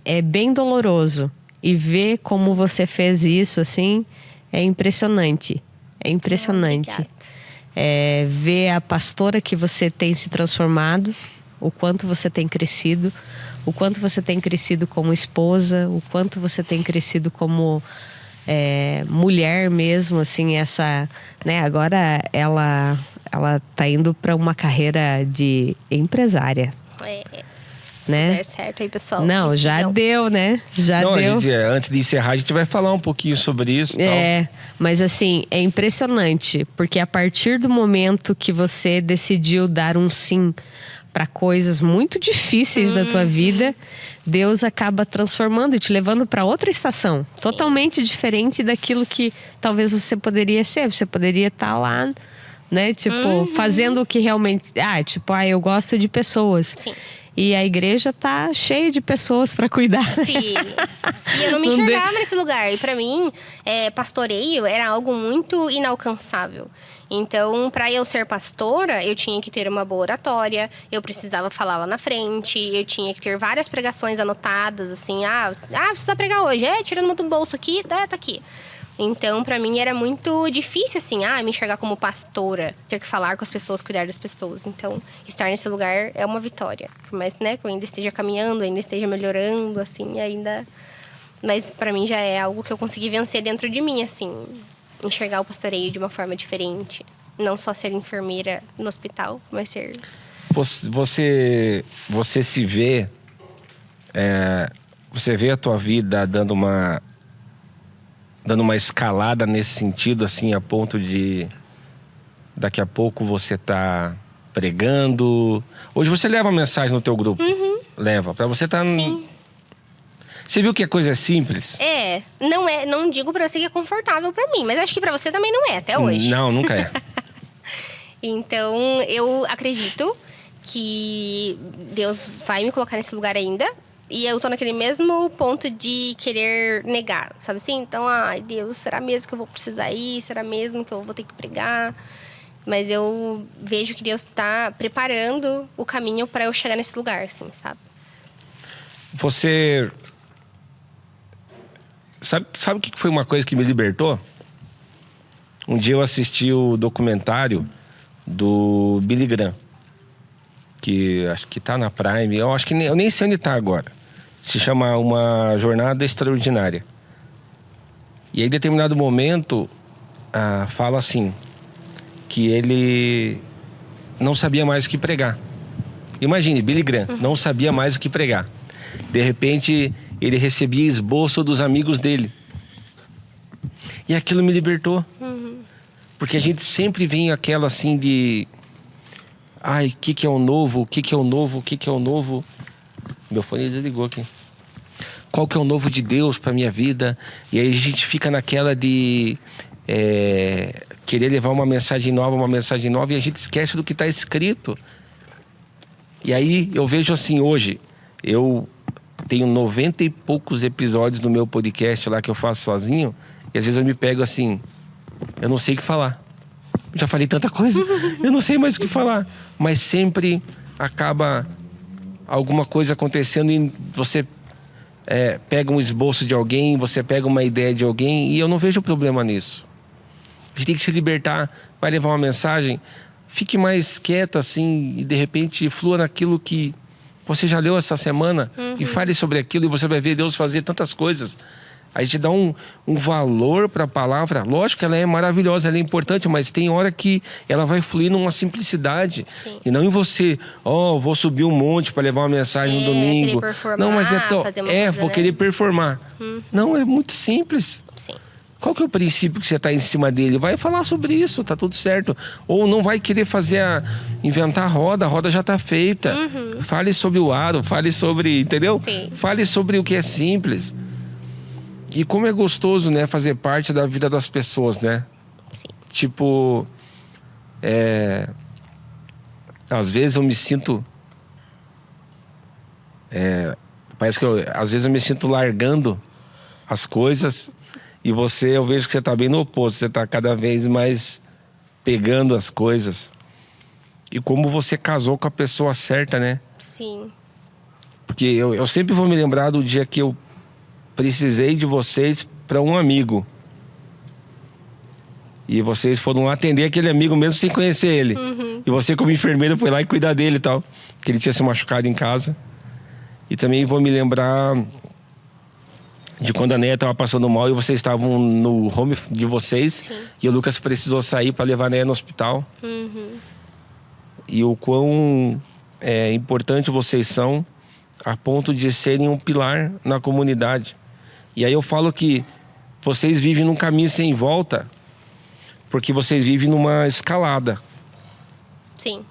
é bem doloroso. E ver como você fez isso, assim, é impressionante. É impressionante. Obrigada. Ver a pastora que você tem se transformado, o quanto você tem crescido, o quanto você tem crescido como esposa, o quanto você tem crescido como mulher mesmo, assim, né? Agora ela tá indo para uma carreira de empresária. Se Né? der certo aí, pessoal. Não, já sigam. deu, né? Já Não, deu. antes de encerrar, a gente vai falar um pouquinho sobre isso. Mas assim, é impressionante, porque a partir do momento que você decidiu dar um sim para coisas muito difíceis da tua vida, Deus acaba transformando e te levando para outra estação, totalmente diferente daquilo que talvez você poderia ser. Você poderia estar lá, né? Tipo, fazendo o que realmente... eu gosto de pessoas. Sim. E a igreja tá cheia de pessoas para cuidar. Sim. E eu não me enxergava nesse lugar. E pra mim, pastoreio era algo muito inalcançável. Então, para eu ser pastora, eu tinha que ter uma boa oratória, eu precisava falar lá na frente, eu tinha que ter várias pregações anotadas, assim, precisa pregar hoje, tirando uma do bolso aqui, tá aqui. Então, pra mim, era muito difícil, assim, me enxergar como pastora, ter que falar com as pessoas, cuidar das pessoas. Então, estar nesse lugar é uma vitória. Por mais, né, que eu ainda esteja caminhando, ainda esteja melhorando, assim, ainda... Mas pra mim já é algo que eu consegui vencer dentro de mim, assim... Enxergar o pastoreio de uma forma diferente. Não só ser enfermeira no hospital, mas ser... Você se vê... você vê a tua vida dando uma escalada nesse sentido, assim, a ponto de... Daqui a pouco você tá pregando... Hoje você leva mensagem no teu grupo. Leva. Pra você tá... Sim. Você viu que a coisa é simples? Não digo pra você que é confortável pra mim, mas acho que pra você também não é, até hoje. Não, nunca é. Então, eu acredito que Deus vai me colocar nesse lugar ainda. E eu tô naquele mesmo ponto de querer negar, sabe assim? Então, Deus, será mesmo que eu vou precisar ir? Será mesmo que eu vou ter que pregar? Mas eu vejo que Deus tá preparando o caminho pra eu chegar nesse lugar, assim, sabe? Você... Sabe o que foi uma coisa que me libertou? Um dia eu assisti o documentário do Billy Graham, que acho que tá na Prime, eu nem sei onde tá agora. Se chama Uma Jornada Extraordinária. E aí, em determinado momento, fala assim, que ele não sabia mais o que pregar. Imagine, Billy Graham não sabia mais o que pregar. De repente, ele recebia esboço dos amigos dele. E aquilo me libertou. Porque a gente sempre vem aquela assim de... o que é o novo? O que é o novo? O que é o novo? Meu fone desligou aqui. Qual que é o novo de Deus para minha vida? E aí a gente fica naquela de... querer levar uma mensagem nova, e a gente esquece do que está escrito. E aí eu vejo assim, hoje, eu tenho 90 e poucos episódios no meu podcast lá que eu faço sozinho, e às vezes eu me pego assim, eu não sei o que falar. Já falei tanta coisa, eu não sei mais o que falar. Mas sempre acaba alguma coisa acontecendo e você pega um esboço de alguém, você pega uma ideia de alguém, e eu não vejo problema nisso. A gente tem que se libertar, vai levar uma mensagem, fique mais quieta assim e de repente flua naquilo que você já leu essa semana e fale sobre aquilo, e você vai ver Deus fazer tantas coisas. A gente dá um valor para a palavra. Lógico que ela é maravilhosa, ela é importante, mas tem hora que ela vai fluir numa simplicidade. Sim. E não em você, vou subir um monte para levar uma mensagem no domingo. Não, mas vou querer performar. Não, é muito simples. Sim. Qual que é o princípio que você está em cima dele? Vai falar sobre isso, tá tudo certo. Ou não vai querer inventar a roda já está feita. Fale sobre o aro, fale sobre, entendeu? Sim. Fale sobre o que é simples. E como é gostoso, né, fazer parte da vida das pessoas, né? Sim. Tipo, às vezes eu me sinto... parece que às vezes eu me sinto largando as coisas... E eu vejo que você está bem no oposto. Você está cada vez mais pegando as coisas. E como você casou com a pessoa certa, né? Sim. Porque eu sempre vou me lembrar do dia que eu precisei de vocês para um amigo. E vocês foram lá atender aquele amigo mesmo sem conhecer ele. E você, como enfermeira, foi lá e cuidar dele e tal. Que ele tinha se machucado em casa. E também vou me lembrar de quando a Neia estava passando mal e vocês estavam no home de vocês. Sim. E o Lucas precisou sair para levar a Neia no hospital. E o quão importante vocês são a ponto de serem um pilar na comunidade. E aí eu falo que vocês vivem num caminho sem volta, porque vocês vivem numa escalada. Sim.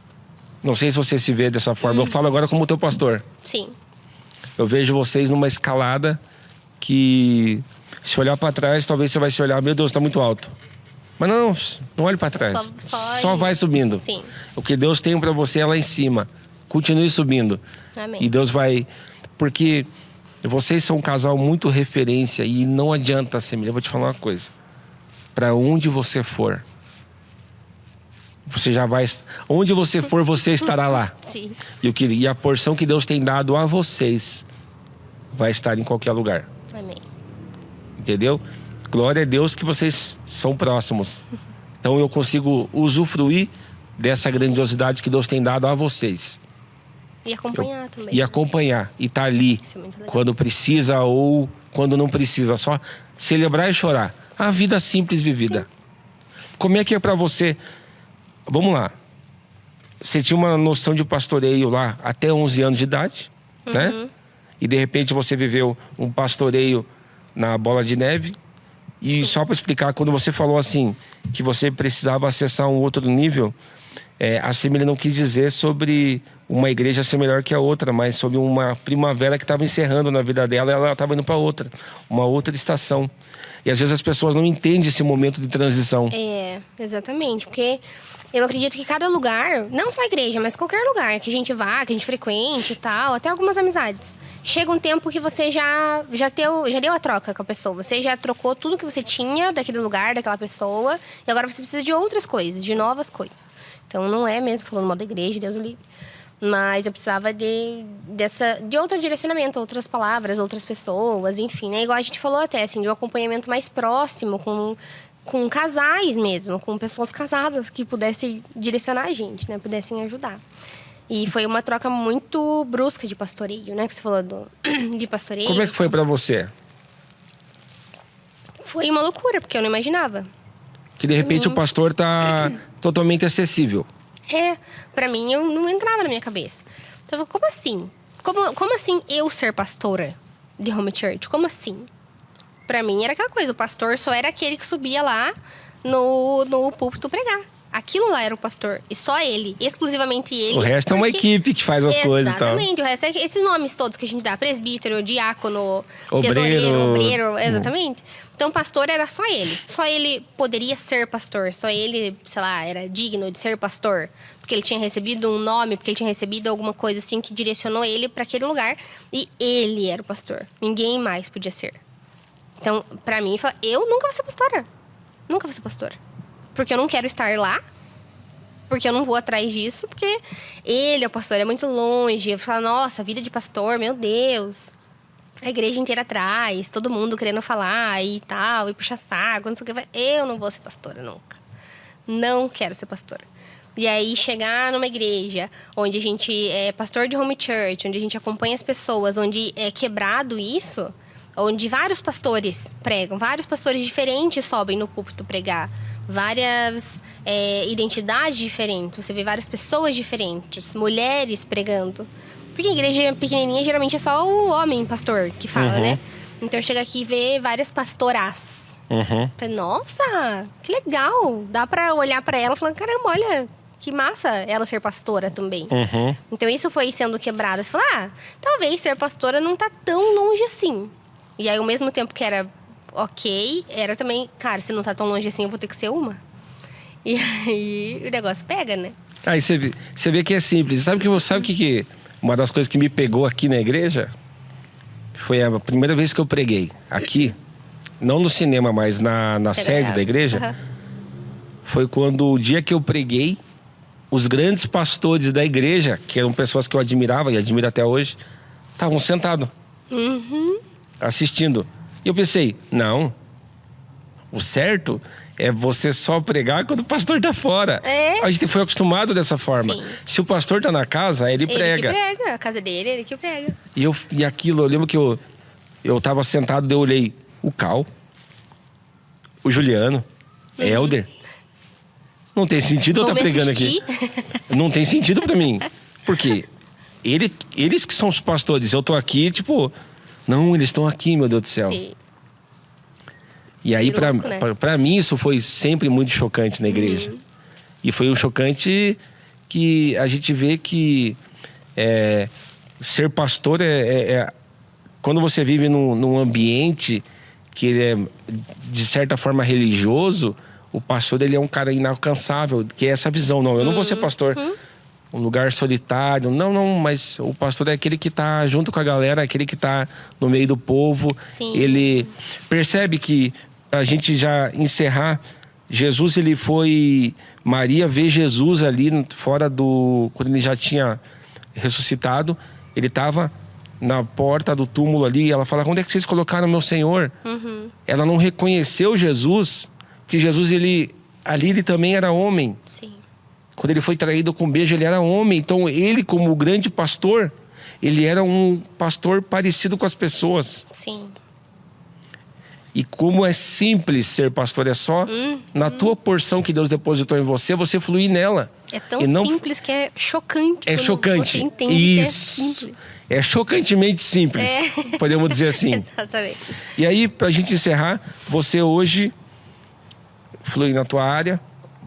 Não sei se você se vê dessa forma. Eu falo agora como teu pastor. Sim. Eu vejo vocês numa escalada que, se olhar para trás, talvez você vai se olhar, meu Deus, está muito alto. Mas não olhe para trás. Só vai subindo. Sim. O que Deus tem para você é lá em cima. Continue subindo. Amém. E Deus vai... Porque vocês são um casal muito referência e não adianta, Semília. Eu vou te falar uma coisa. Para onde você for, você já vai... Onde você for, você estará lá. Sim. E a porção que Deus tem dado a vocês vai estar em qualquer lugar. Amém. Entendeu? Glória a Deus que vocês são próximos. Então eu consigo usufruir dessa grandiosidade que Deus tem dado a vocês. E acompanhar também. E acompanhar. E estar ali Isso é muito legal. quando precisa ou quando não precisa. Só celebrar e chorar. A vida simples vivida. Como é que é pra você? Vamos lá. Você tinha uma noção de pastoreio lá até 11 anos de idade, né? E de repente você viveu um pastoreio na Bola de Neve. E só para explicar, quando você falou assim, que você precisava acessar um outro nível, a Semília não quis dizer sobre uma igreja ser melhor que a outra, mas sobre uma primavera que estava encerrando na vida dela, ela estava indo para outra, uma outra estação. E às vezes as pessoas não entendem esse momento de transição. Exatamente, porque eu acredito que cada lugar, não só a igreja, mas qualquer lugar que a gente vá, que a gente frequente e tal, até algumas amizades, chega um tempo que você já deu a troca com a pessoa, você já trocou tudo que você tinha daquele lugar, daquela pessoa, e agora você precisa de outras coisas, de novas coisas. Então não é mesmo falando mal da igreja, Deus o livre. Mas eu precisava de outro direcionamento, outras palavras, outras pessoas, enfim, né? Igual a gente falou até, assim, de um acompanhamento mais próximo, com casais mesmo, com pessoas casadas que pudessem direcionar a gente, né? Pudessem ajudar. E foi uma troca muito brusca de pastoreio, né? Que você falou de pastoreio. Como é que foi para você? Foi uma loucura, porque eu não imaginava. Que de repente o pastor tá totalmente acessível. Pra mim, eu não entrava na minha cabeça. Então, eu falei, como assim? Como assim eu ser pastora de home church? Como assim? Pra mim, era aquela coisa. O pastor só era aquele que subia lá no púlpito pregar. Aquilo lá era o pastor. E só ele. Exclusivamente ele. O resto é uma equipe que faz as coisas e tal. Exatamente. O resto é esses nomes todos que a gente dá. Presbítero, diácono, Obreiro. tesoureiro, obreiro. Exatamente. Então, pastor era só ele. Só ele poderia ser pastor. Só ele, sei lá, era digno de ser pastor. Porque ele tinha recebido um nome, porque ele tinha recebido alguma coisa assim que direcionou ele para aquele lugar. E ele era o pastor. Ninguém mais podia ser. Então, pra mim, eu nunca vou ser pastora. Nunca vou ser pastora. Porque eu não quero estar lá. Porque eu não vou atrás disso. Porque ele, o pastor, é muito longe. Eu falo, nossa, vida de pastor, meu Deus. A igreja inteira atrás, todo mundo querendo falar e tal, e puxar saco, não sei o que. Eu não vou ser pastora nunca. Não quero ser pastora. E aí, chegar numa igreja onde a gente é pastor de home church, onde a gente acompanha as pessoas, onde é quebrado isso, onde vários pastores pregam, vários pastores diferentes sobem no púlpito pregar, várias identidades diferentes, você vê várias pessoas diferentes, mulheres pregando. Porque a igreja pequenininha, geralmente é só o homem pastor que fala, né? Então, chega aqui e vê várias pastoras. Falei, nossa, que legal. Dá pra olhar pra ela e falar, caramba, olha, que massa ela ser pastora também. Então, isso foi sendo quebrado. Você fala, talvez ser pastora não tá tão longe assim. E aí, ao mesmo tempo que era ok, era também, cara, se não tá tão longe assim, eu vou ter que ser uma. E aí, o negócio pega, né? Aí você vê que é simples. Sabe que uma das coisas que me pegou aqui na igreja foi a primeira vez que eu preguei aqui, não no cinema, mas na sede da igreja. Foi quando o dia que eu preguei, os grandes pastores da igreja, que eram pessoas que eu admirava e admiro até hoje, estavam sentados, assistindo. E eu pensei, não, o certo é você só pregar quando o pastor tá fora. É. A gente foi acostumado dessa forma. Sim. Se o pastor tá na casa, ele prega. Ele que prega, a casa dele, ele que prega. E aquilo, eu lembro que eu tava sentado, daí eu olhei o Cal, o Juliano, Helder. Não tem sentido eu Vão estar me pregando assistir? aqui. Não tem sentido pra mim. Porque eles que são os pastores. Eu tô aqui, tipo... Não, eles estão aqui, meu Deus do céu. Sim. E aí, Que louco, né? pra mim, isso foi sempre muito chocante na igreja. E foi um chocante que a gente vê que ser pastor quando você vive num ambiente que ele é, de certa forma, religioso, o pastor ele é um cara inalcançável, que é essa visão. Não, eu não vou ser pastor. Um lugar solitário. Não, mas o pastor é aquele que está junto com a galera, aquele que está no meio do povo. Sim. Ele percebe que, a gente já encerrar, Jesus, ele foi... Maria vê Jesus ali fora quando ele já tinha ressuscitado, ele estava na porta do túmulo ali, e ela fala, onde é que vocês colocaram meu Senhor? Ela não reconheceu Jesus, que Jesus, ali ele também era homem. Sim. Quando ele foi traído com beijo, ele era homem. Então, ele, como grande pastor, ele era um pastor parecido com as pessoas. Sim. E como é simples ser pastor, é só na tua porção que Deus depositou em você, você fluir nela. É tão E não- simples que é chocante. É quando chocante. Você entende que é Isso. simples. É chocantemente simples, podemos dizer assim. Exatamente. E aí, pra gente encerrar, você hoje flui na tua área,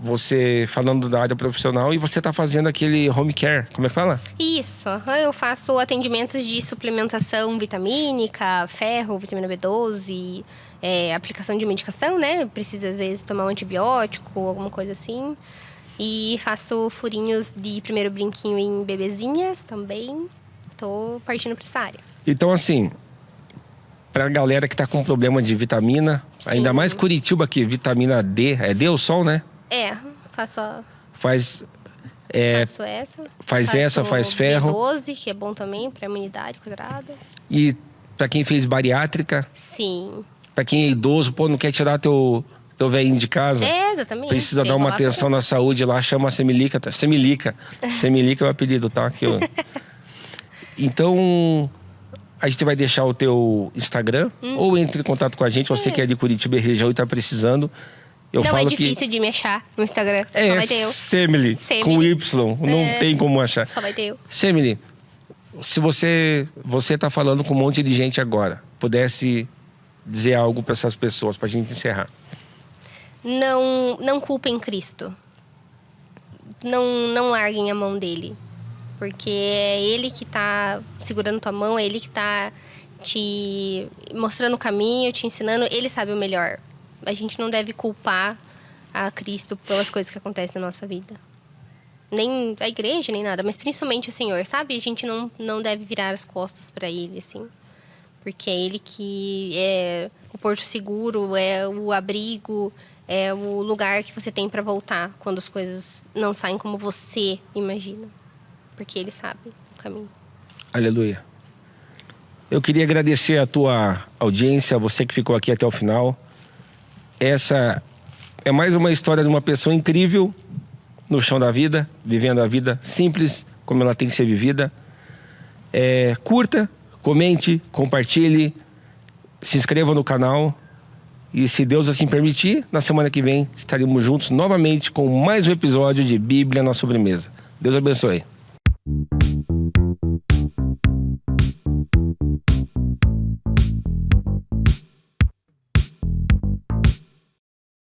você falando da área profissional, e você tá fazendo aquele home care, como é que fala? Isso. Eu faço atendimentos de suplementação vitamínica, ferro, vitamina B12, aplicação de medicação, né? Precisa, às vezes, tomar um antibiótico, alguma coisa assim. E faço furinhos de primeiro brinquinho em bebezinhas também. Tô partindo pra essa área. Então, assim, pra galera que tá com problema de vitamina, ainda mais Curitiba, que vitamina D, é D o sol, né? Faço Faz essa. faz essa, faz ferro. B12, que é bom também pra imunidade quadrada. E pra quem fez bariátrica, Sim. pra quem é idoso, pô, não quer tirar teu velhinho de casa. Exatamente. Precisa Tem dar uma que falar atenção na saúde lá, chama a Semilica. Semilica. Semilica é o apelido, tá? Então, a gente vai deixar o teu Instagram, ou entre em contato com a gente, você que é de Curitiba e região e tá precisando. Eu Não falo é difícil de me achar no Instagram. Só É vai ter eu. Semily, com Y, não tem como achar. Só vai ter eu. Semily, se você tá falando com um monte de gente agora, pudesse dizer algo para essas pessoas, pra gente encerrar. Não culpem Cristo. Não larguem a mão dele. Porque é ele que tá segurando tua mão, é ele que tá te mostrando o caminho, te ensinando. Ele sabe o melhor. A gente não deve culpar a Cristo pelas coisas que acontecem na nossa vida. Nem a igreja, nem nada. Mas principalmente o Senhor, sabe? A gente não deve virar as costas para ele, assim. Porque é ele que é o porto seguro, é o abrigo, é o lugar que você tem para voltar quando as coisas não saem como você imagina. Porque ele sabe o caminho. Aleluia. Eu queria agradecer a tua audiência, você que ficou aqui até o final. Essa é mais uma história de uma pessoa incrível no chão da vida, vivendo a vida simples, como ela tem que ser vivida. Curta, comente, compartilhe, se inscreva no canal. E se Deus assim permitir, na semana que vem estaremos juntos novamente com mais um episódio de Bíblia na Sobremesa. Deus abençoe.